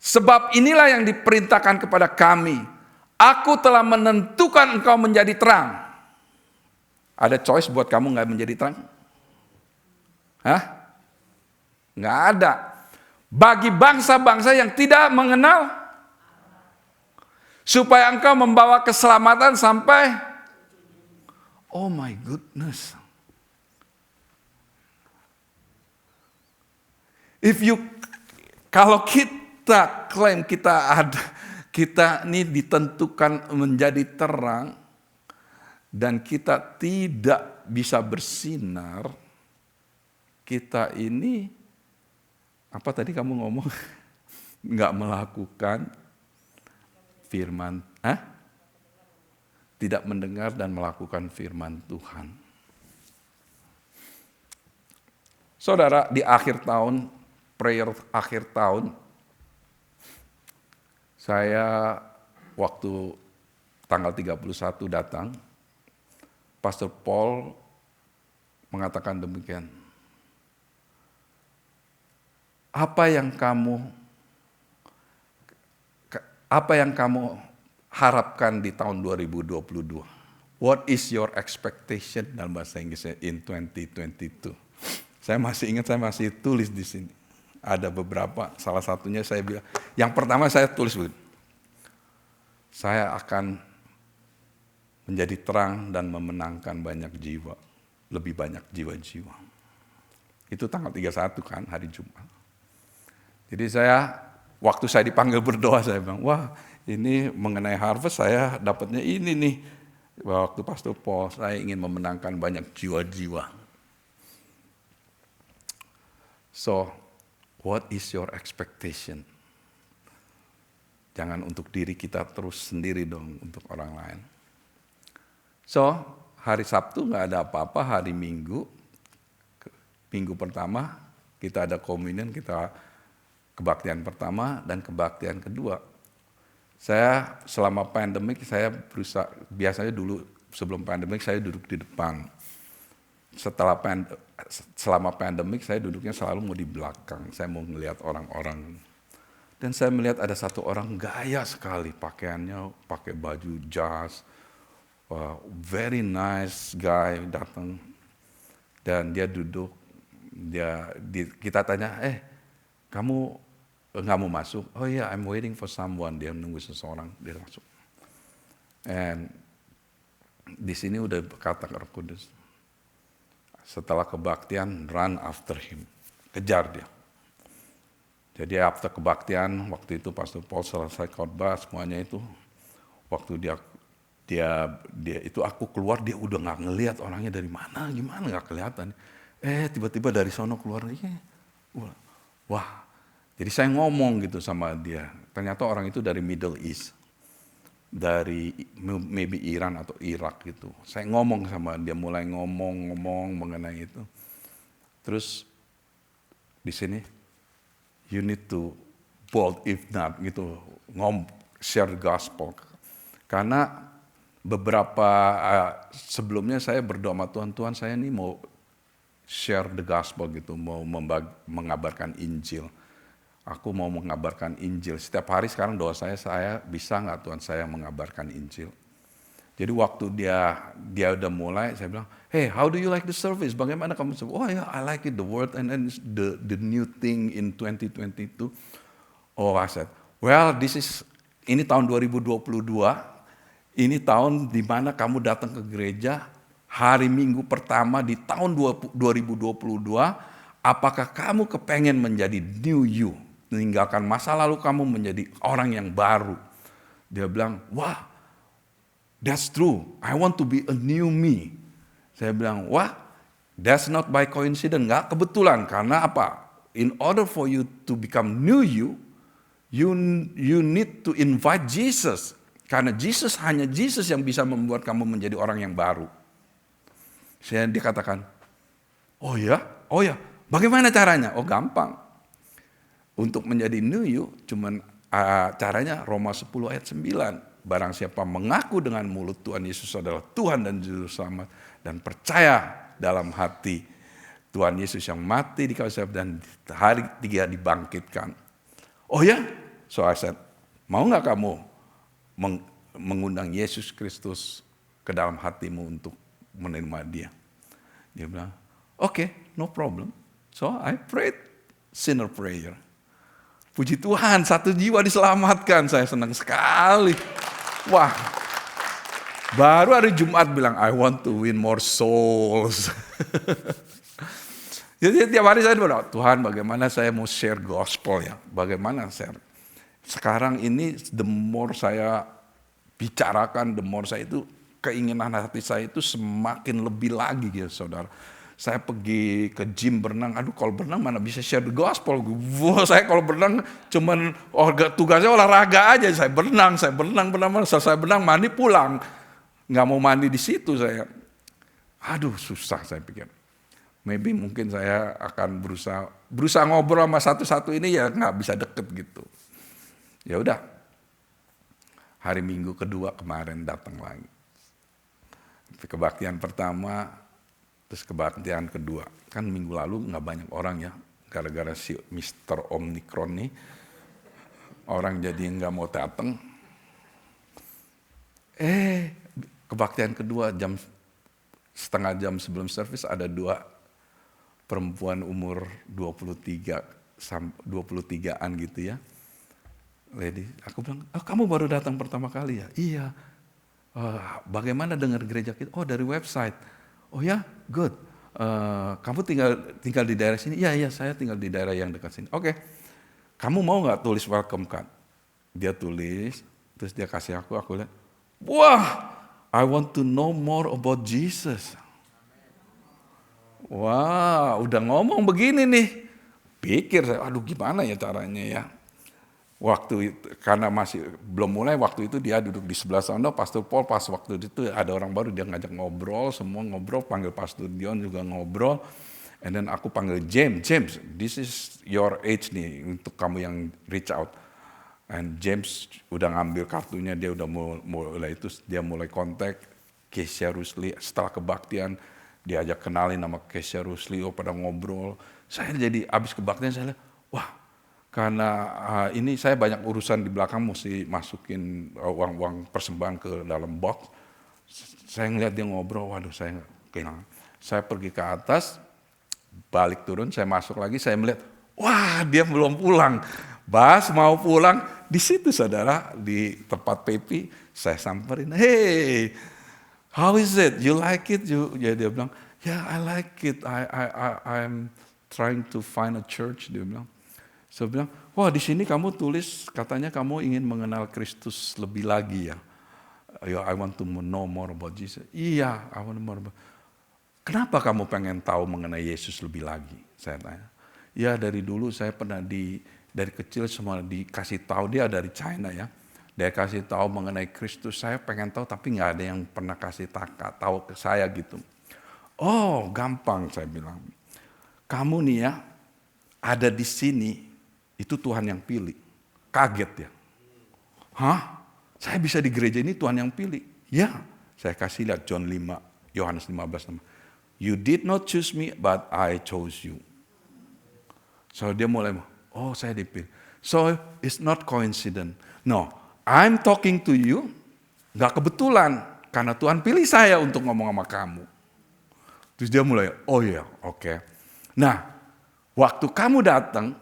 Sebab inilah yang diperintahkan kepada kami. Aku telah menentukan engkau menjadi terang. Ada choice buat kamu nggak menjadi terang? Hah? Nggak ada. Bagi bangsa-bangsa yang tidak mengenal, supaya engkau membawa keselamatan sampai. Oh my goodness. Kalau kita klaim kita ini ditentukan menjadi terang, dan kita tidak bisa bersinar, kita ini, apa tadi kamu ngomong? Nggak melakukan firman, tidak mendengar dan melakukan firman Tuhan. Saudara, di akhir tahun, prayer akhir tahun, saya waktu tanggal 31 datang, Pastor Paul mengatakan demikian. Apa yang kamu harapkan di tahun 2022? What is your expectation dalam bahasa Inggrisnya in 2022? Saya masih ingat, saya masih tulis di sini. Ada beberapa, salah satunya saya bilang, yang pertama saya tulis begini, saya akan menjadi terang dan memenangkan banyak jiwa, lebih banyak jiwa-jiwa. Itu tanggal 31 kan, hari Jumat. Jadi waktu saya dipanggil berdoa, saya bilang, wah ini mengenai harvest saya dapatnya ini nih. Waktu Pastor Paul, saya ingin memenangkan banyak jiwa-jiwa. So, what is your expectation? Jangan untuk diri kita terus sendiri dong, untuk orang lain. So, hari Sabtu nggak ada apa-apa, hari Minggu pertama kita ada komunion, kita kebaktian pertama dan kebaktian kedua. Saya selama pandemik saya berusaha, biasanya dulu sebelum pandemik saya duduk di depan. Selama pandemik saya duduknya selalu mau di belakang, saya mau melihat orang-orang. Dan saya melihat ada satu orang gaya sekali pakaiannya, pakai baju jas, very nice guy datang. Dan dia duduk, kita tanya, kamu nggak mau masuk? Oh iya, I'm waiting for someone. Dia menunggu seseorang, dia masuk. And di sini udah kata Roh Kudus, setelah kebaktian, run after him, kejar dia. Jadi after kebaktian, waktu itu Pastor Paul selesai khotbah semuanya itu, waktu dia itu aku keluar, dia udah nggak ngelihat orangnya dari mana, gimana nggak kelihatan. Tiba-tiba dari sono keluar, wah. Jadi saya ngomong gitu sama dia, ternyata orang itu dari Middle East, dari maybe Iran atau Irak gitu. Saya ngomong sama dia, mulai ngomong mengenai itu. Terus di sini, you need to bold if not gitu, share the gospel. Karena beberapa sebelumnya saya berdoa sama Tuhan saya ini mau share the gospel gitu, mau mengabarkan Injil. Aku mau mengabarkan Injil. Setiap hari sekarang doa saya bisa nggak Tuhan saya mengabarkan Injil. Jadi waktu dia udah mulai, saya bilang, hey, how do you like the service? Bagaimana kamu? Oh ya, I like it, the word, and then the new thing in 2022. Oh, I said, well, ini tahun 2022, ini tahun di mana kamu datang ke gereja, hari Minggu pertama di tahun 2022, apakah kamu kepengen menjadi new you? Meninggalkan masa lalu kamu menjadi orang yang baru. Dia bilang, wah, that's true. I want to be a new me. Saya bilang, wah, that's not by coincidence. Enggak kebetulan. Karena apa? In order for you to become new you need to invite Jesus. Karena hanya Jesus yang bisa membuat kamu menjadi orang yang baru. Dia katakan, oh ya, bagaimana caranya? Oh gampang. Untuk menjadi new you, cuman caranya Roma 10 ayat 9. Barang siapa mengaku dengan mulut Tuhan Yesus adalah Tuhan dan Juru Selamat, dan percaya dalam hati Tuhan Yesus yang mati di kayu salib dan hari 3 dibangkitkan. Oh ya? So I said, mau gak kamu mengundang Yesus Kristus ke dalam hatimu untuk menerima dia? Dia bilang, okay, no problem. So I prayed sinner prayer. Puji Tuhan, 1 jiwa diselamatkan. Saya senang sekali. Wah, baru hari Jumat bilang, I want to win more souls. Jadi tiap hari saya berdoa, Tuhan bagaimana saya mau share gospel ya. Bagaimana share. Sekarang ini the more saya bicarakan, the more saya itu, keinginan hati saya itu semakin lebih lagi ya saudara. Saya pergi ke gym berenang, kalau berenang mana bisa share the gospel. Saya kalau berenang cuman tugasnya olahraga aja. Saya berenang, selesai berenang mandi pulang. Nggak mau mandi di situ saya. Susah saya pikir. Maybe mungkin saya akan berusaha ngobrol sama satu-satu ini ya nggak bisa deket gitu. Ya udah. Hari Minggu kedua kemarin datang lagi. Kebaktian pertama, terus kebaktian kedua. Kan minggu lalu nggak banyak orang ya, gara-gara si Mr. Omicron nih, orang jadi nggak mau datang. Kebaktian kedua setengah jam sebelum service ada 2 perempuan umur 23-an gitu ya. Lady, aku bilang, kamu baru datang pertama kali ya? Iya. Bagaimana dengar gereja kita? Oh, dari website. Oh ya, good. Kamu tinggal di daerah sini? Iya, saya tinggal di daerah yang dekat sini. Oke. Kamu mau nggak tulis welcome card? Dia tulis, terus dia kasih aku lihat. Wah, I want to know more about Jesus. Wah, udah ngomong begini nih. Pikir saya, aduh gimana ya caranya ya. Waktu itu, karena masih belum mulai, waktu itu dia duduk di sebelah sana, Pastor Paul pas waktu itu ada orang baru, dia ngajak ngobrol, semua ngobrol, panggil Pastor Dion juga ngobrol. And then aku panggil James, this is your age nih, untuk kamu yang reach out. And James udah ngambil kartunya, dia udah mulai itu, dia mulai kontak Keisha Rusli. Setelah kebaktian, diajak kenalin nama Keisha Rusli, pada ngobrol. Saya jadi abis kebaktian, saya lihat, wah, karena ini saya banyak urusan di belakang, mesti masukin uang persembahan ke dalam box. Saya ngeliat dia ngobrol, waduh saya kehilangan. Saya pergi ke atas, balik turun, saya masuk lagi, saya melihat, wah dia belum pulang. Bas mau pulang, di situ saudara, di tempat Pepi, saya samperin, hey, how is it? You like it? Ya dia bilang, yeah I like it. I'm trying to find a church. Dia bilang. Saya bilang, wah di sini kamu tulis katanya kamu ingin mengenal Kristus lebih lagi ya. I want to know more about Jesus. Iya, I want to know more about. Kenapa kamu pengen tahu mengenai Yesus lebih lagi? Saya tanya. Ya dari dulu saya pernah dari kecil semua dikasih tahu, dia dari China ya. Dia kasih tahu mengenai Kristus, saya pengen tahu tapi nggak ada yang pernah kasih tahu ke saya gitu. Oh gampang saya bilang. Kamu nih ya ada di sini, itu Tuhan yang pilih. Kaget ya. Hah? Saya bisa di gereja ini Tuhan yang pilih? Ya, saya kasih lihat John 5, Yohanes 15. You did not choose me, but I chose you. So dia mulai, oh saya dipilih. So it's not coincidence. No, I'm talking to you, gak kebetulan. Karena Tuhan pilih saya untuk ngomong sama kamu. Terus dia mulai, oh iya, oke. Nah, waktu kamu datang,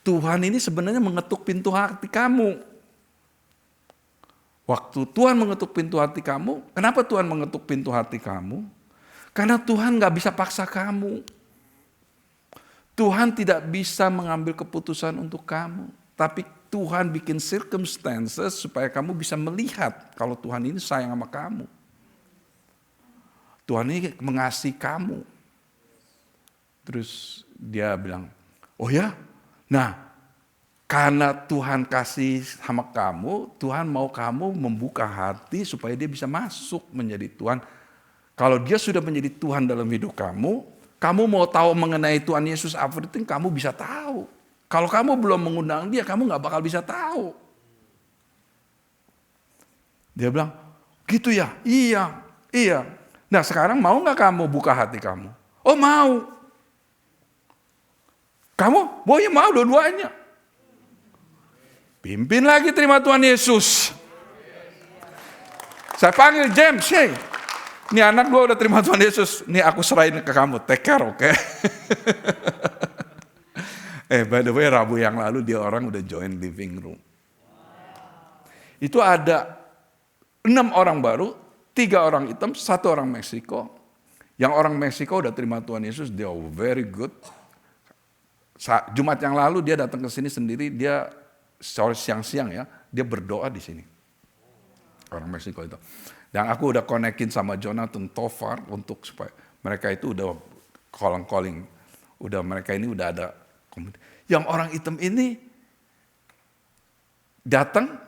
Tuhan ini sebenarnya mengetuk pintu hati kamu. Waktu Tuhan mengetuk pintu hati kamu, kenapa Tuhan mengetuk pintu hati kamu? Karena Tuhan gak bisa paksa kamu. Tuhan tidak bisa mengambil keputusan untuk kamu. Tapi Tuhan bikin circumstances supaya kamu bisa melihat kalau Tuhan ini sayang sama kamu. Tuhan ini mengasihi kamu. Terus dia bilang, oh ya? Nah, karena Tuhan kasih sama kamu, Tuhan mau kamu membuka hati supaya dia bisa masuk menjadi Tuhan. Kalau dia sudah menjadi Tuhan dalam hidup kamu mau tahu mengenai Tuhan Yesus everything, kamu bisa tahu. Kalau kamu belum mengundang dia, kamu gak bakal bisa tahu. Dia bilang, gitu ya? Iya. Nah sekarang mau gak kamu buka hati kamu? Oh mau. Kamu? Oh ya mau dua-duanya. Pimpin lagi terima Tuhan Yesus. Saya panggil James, hey, ini anak gue udah terima Tuhan Yesus. Ini aku serahin ke kamu, take care, oke? By the way, Rabu yang lalu dia orang udah join living room. Itu ada 6 orang baru, 3 orang hitam, 1 orang Meksiko. Yang orang Meksiko udah terima Tuhan Yesus, they are very good. Jumat yang lalu dia datang ke sini sendiri, dia sore siang-siang ya, dia berdoa di sini. Orang Meksiko itu. Dan aku udah konekin sama Jonathan Tovar untuk supaya mereka itu udah calling. Udah mereka ini udah ada. Yang orang hitam ini datang,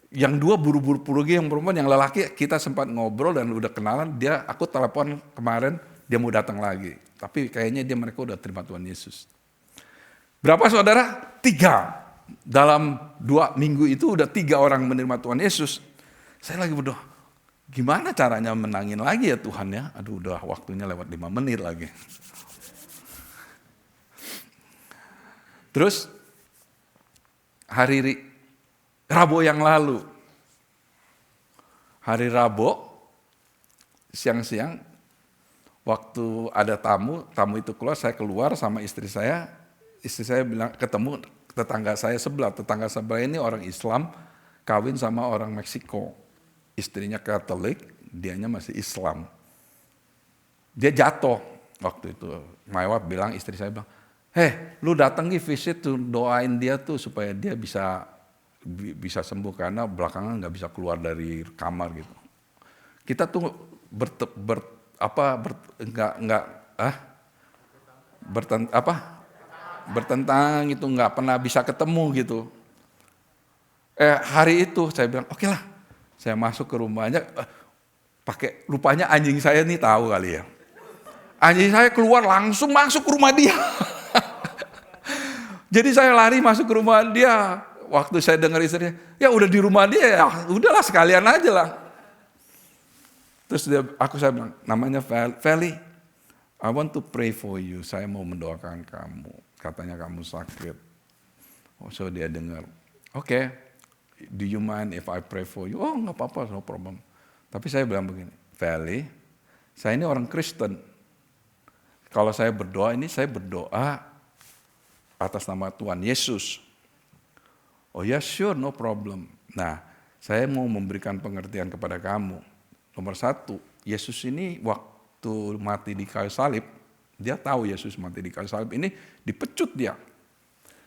yang 2 buru-buru pergi, yang perempuan, yang lelaki kita sempat ngobrol dan udah kenalan. Aku telepon kemarin, dia mau datang lagi. Tapi kayaknya mereka udah terima Tuhan Yesus. Berapa saudara? 3. Dalam 2 minggu itu udah 3 orang menerima Tuhan Yesus. Saya lagi berdoa, gimana caranya menangin lagi ya Tuhan ya? Aduh udah waktunya lewat 5 menit lagi. Terus hari Rabu yang lalu Hari Rabu, siang-siang, waktu ada tamu itu keluar, saya keluar sama istri saya bilang, ketemu tetangga sebelah ini orang Islam, kawin sama orang Meksiko. Istrinya Katolik, dianya masih Islam. Dia jatuh waktu itu. My wife bilang, istri saya bilang, lu datang visit tuh, doain dia tuh supaya dia bisa sembuh karena belakangan nggak bisa keluar dari kamar gitu. Kita tuh bertentang itu nggak pernah bisa ketemu gitu. Hari itu saya bilang oke lah, saya masuk ke rumahnya, rupanya anjing saya nih tahu kali ya. Anjing saya keluar langsung masuk ke rumah dia. Jadi saya lari masuk ke rumah dia. Waktu saya dengar istrinya, ya udah di rumah dia, ya udahlah sekalian aja lah. Terus saya bilang, namanya Feli, I want to pray for you. Saya mau mendoakan kamu. Katanya kamu sakit. So dia dengar, oke, do you mind if I pray for you? Oh nggak apa-apa, no problem. Tapi saya bilang begini, Feli, saya ini orang Kristen. Kalau saya berdoa saya berdoa atas nama Tuhan Yesus. Oh ya, sure, no problem. Nah, saya mau memberikan pengertian kepada kamu. Nomor satu, Yesus ini waktu mati di kayu salib, dia tahu Yesus mati di kayu salib ini dipecut dia.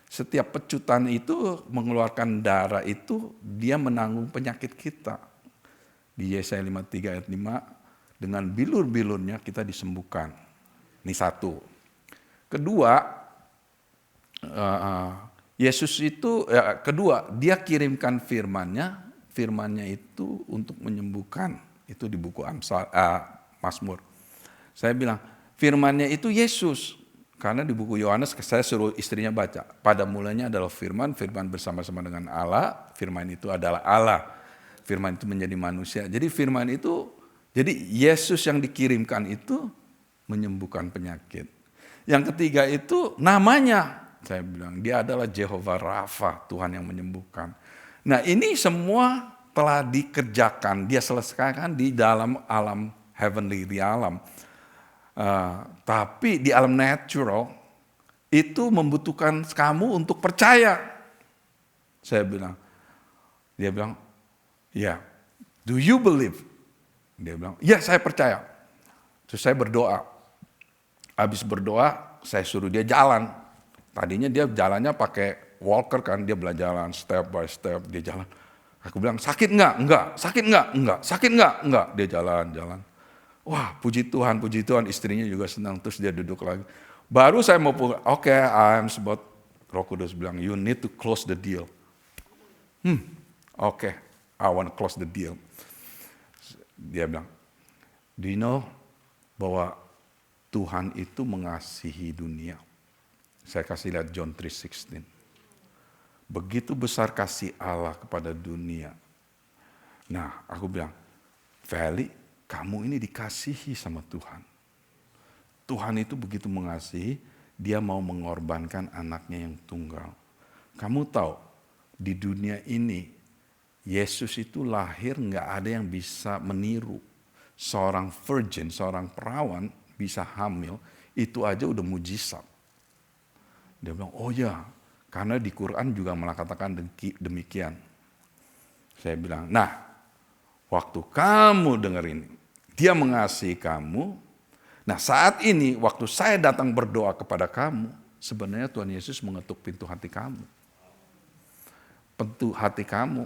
Setiap pecutan itu mengeluarkan darah itu, dia menanggung penyakit kita. Di Yesaya 53 ayat 5, dengan bilur-bilurnya kita disembuhkan. Ini satu. Kedua, Yesus itu, kedua, dia kirimkan firman-Nya itu untuk menyembuhkan. Itu di buku Mazmur. Saya bilang, firman-Nya itu Yesus. Karena di buku Yohanes saya suruh istrinya baca. Pada mulanya adalah firman bersama-sama dengan Allah, firman itu adalah Allah. Firman itu menjadi manusia. Jadi firman itu, jadi Yesus yang dikirimkan itu menyembuhkan penyakit. Yang ketiga itu namanya. Saya bilang, dia adalah Jehovah Rafa, Tuhan yang menyembuhkan. Nah ini semua telah dikerjakan, dia selesaikan di dalam alam heavenly, di alam. Tapi di alam natural, itu membutuhkan kamu untuk percaya. Dia bilang, ya, do you believe? Dia bilang, ya saya percaya. Terus saya berdoa. Habis berdoa, saya suruh dia jalan. Tadinya dia jalannya pakai walker kan, dia belajar jalan step by step, dia jalan. Aku bilang, sakit enggak? Enggak. Sakit enggak? Enggak. Sakit enggak? Enggak. Dia jalan. Wah, puji Tuhan, istrinya juga senang. Terus dia duduk lagi. Baru saya mau pulang, oke, I'm about, Roh Kudus bilang, you need to close the deal. Oke, I want to close the deal. Dia bilang, do you know bahwa Tuhan itu mengasihi dunia? Saya kasih lihat John 3:16. Begitu besar kasih Allah kepada dunia. Nah, aku bilang, Feli, kamu ini dikasihi sama Tuhan. Tuhan itu begitu mengasihi, dia mau mengorbankan anaknya yang tunggal. Kamu tahu, di dunia ini, Yesus itu lahir nggak ada yang bisa meniru. Seorang virgin, seorang perawan bisa hamil, itu aja udah mujizat. Dia bilang, oh ya, karena di Quran juga mengatakan demikian. Saya bilang, nah, waktu kamu dengar ini, dia mengasihi kamu. Nah saat ini, waktu saya datang berdoa kepada kamu, sebenarnya Tuhan Yesus mengetuk pintu hati kamu. Pintu hati kamu.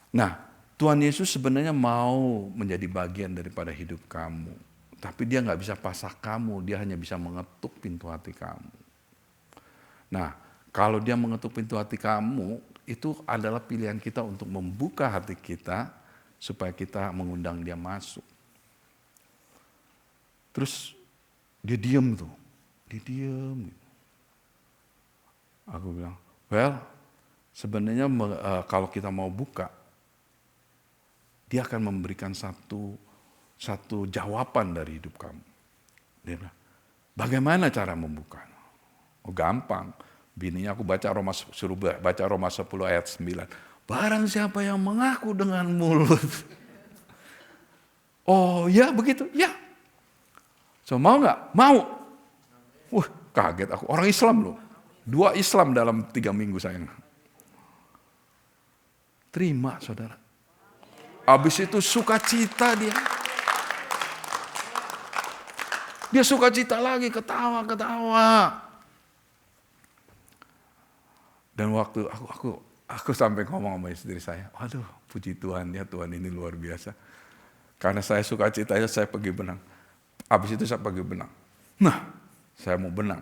Nah, Tuhan Yesus sebenarnya mau menjadi bagian daripada hidup kamu. Tapi dia nggak bisa pasak kamu, dia hanya bisa mengetuk pintu hati kamu. Nah, kalau dia mengetuk pintu hati kamu, itu adalah pilihan kita untuk membuka hati kita supaya kita mengundang dia masuk. Terus dia diam tuh, dia diam. Aku bilang, well, sebenarnya kalau kita mau buka, dia akan memberikan satu jawaban dari hidup kamu. Dia bilang, bagaimana cara membuka? Oh gampang, bininya aku suruh baca Roma 10 ayat 9. Barang siapa yang mengaku dengan mulut Oh ya begitu, ya. So mau nggak? Mau. Wah kaget aku, orang Islam loh. 2 Islam dalam 3 minggu sayang. Terima saudara. Habis itu sukacita dia. Dia sukacita lagi, ketawa. Dan waktu aku sampai ngomong sama istri saya, waduh puji Tuhan ya, Tuhan ini luar biasa. Karena saya sukacita, saya pergi benang. Habis itu saya pergi benang. Nah, saya mau benang.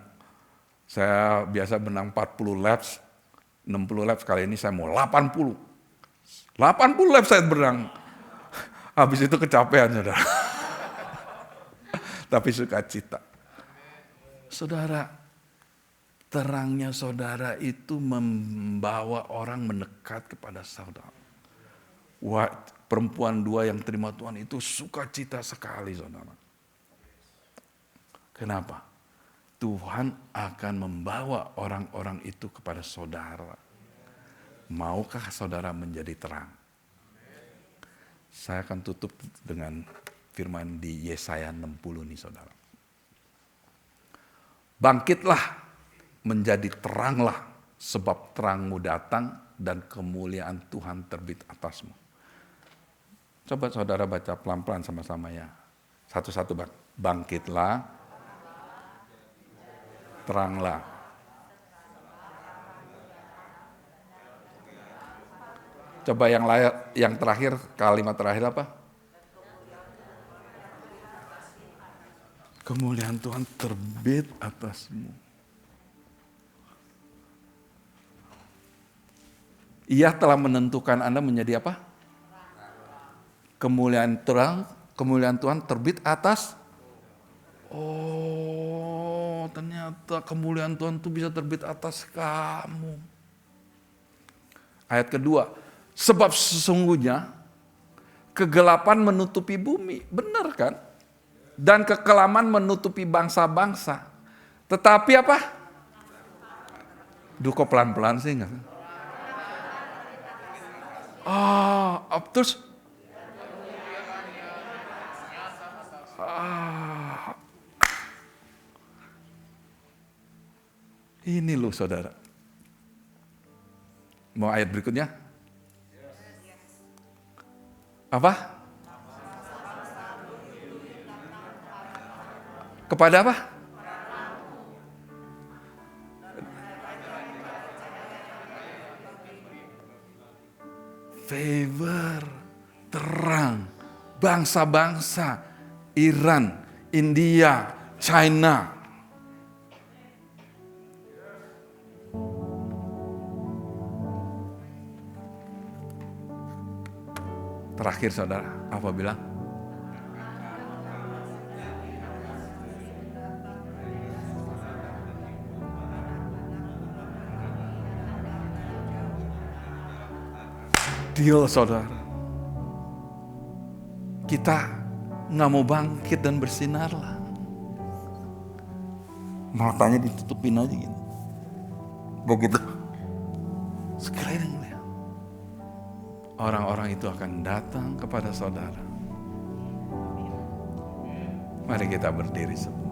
Saya biasa benang 40 laps, 60 laps, kali ini saya mau 80. 80 laps saya benang. Habis itu kecapean saudara. Tapi sukacita. Saudara, terangnya saudara itu membawa orang mendekat kepada saudara. Wah, perempuan 2 yang terima Tuhan itu sukacita sekali saudara. Kenapa? Tuhan akan membawa orang-orang itu kepada saudara. Maukah saudara menjadi terang? Saya akan tutup dengan firman di Yesaya 60 nih saudara. Bangkitlah, menjadi teranglah, sebab terangmu datang dan kemuliaan Tuhan terbit atasmu. Coba saudara baca pelan-pelan sama-sama ya. Satu-satu bangkitlah, teranglah. Coba yang terakhir, kalimat terakhir apa? Kemuliaan Tuhan terbit atasmu. Ia telah menentukan Anda menjadi apa? Kemuliaan Tuhan terbit atas. Oh, ternyata kemuliaan Tuhan itu bisa terbit atas kamu. Ayat kedua, sebab sesungguhnya kegelapan menutupi bumi, benar kan? Dan kekelaman menutupi bangsa-bangsa. Tetapi apa? Duh kok pelan-pelan sih enggak? Terus ini loh saudara. Mau ayat berikutnya? Apa? Kepada apa? Favor, terang, bangsa-bangsa, Iran, India, China. Terakhir saudara, apa bilang? Deal saudara. Kita nggak mau bangkit dan bersinar lah. Matanya ditutupin aja gitu. Begitu. Sekeliling lihat. Orang-orang itu akan datang kepada saudara. Mari kita berdiri semua.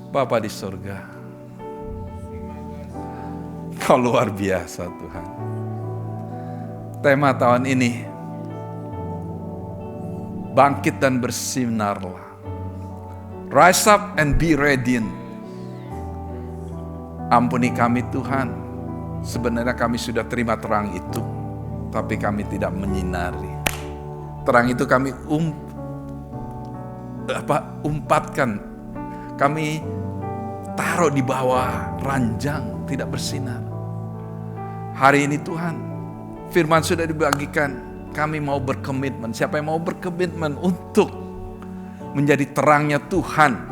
Bapa di surga, Kau luar biasa Tuhan. Tema tahun ini, bangkit dan bersinarlah. Rise up and be radiant. Ampuni kami Tuhan, sebenarnya kami sudah terima terang itu, tapi kami tidak menyinari. Terang itu kami umpatkan, kami taruh di bawah ranjang, tidak bersinar. Hari ini Tuhan, firman sudah dibagikan, kami mau berkomitmen. Siapa yang mau berkomitmen untuk menjadi terangnya Tuhan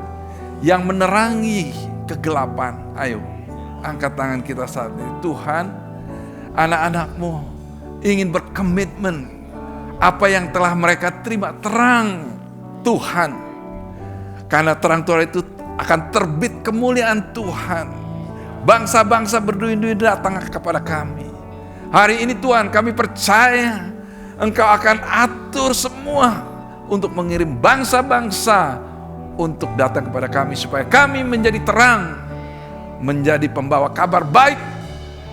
yang menerangi kegelapan? Ayo, angkat tangan kita saat ini. Tuhan, anak-anak-Mu ingin berkomitmen. Apa yang telah mereka terima, terang Tuhan. Karena terang Tuhan itu akan terbit kemuliaan Tuhan. Bangsa-bangsa berduyun-duyun datang kepada kami. Hari ini Tuhan, kami percaya Engkau akan atur semua untuk mengirim bangsa-bangsa untuk datang kepada kami, supaya kami menjadi terang, menjadi pembawa kabar baik,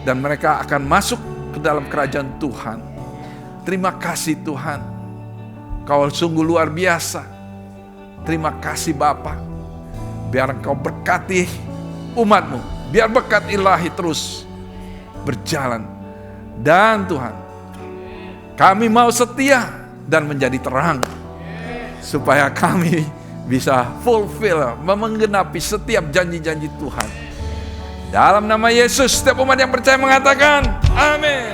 dan mereka akan masuk ke dalam kerajaan Tuhan. Terima kasih Tuhan, Kau sungguh luar biasa. Terima kasih Bapa. Biar Engkau berkati umat-Mu, biar berkat ilahi terus berjalan. Dan Tuhan, kami mau setia dan menjadi terang, supaya kami bisa fulfill, menggenapi setiap janji-janji Tuhan. Dalam nama Yesus, setiap umat yang percaya mengatakan, amin.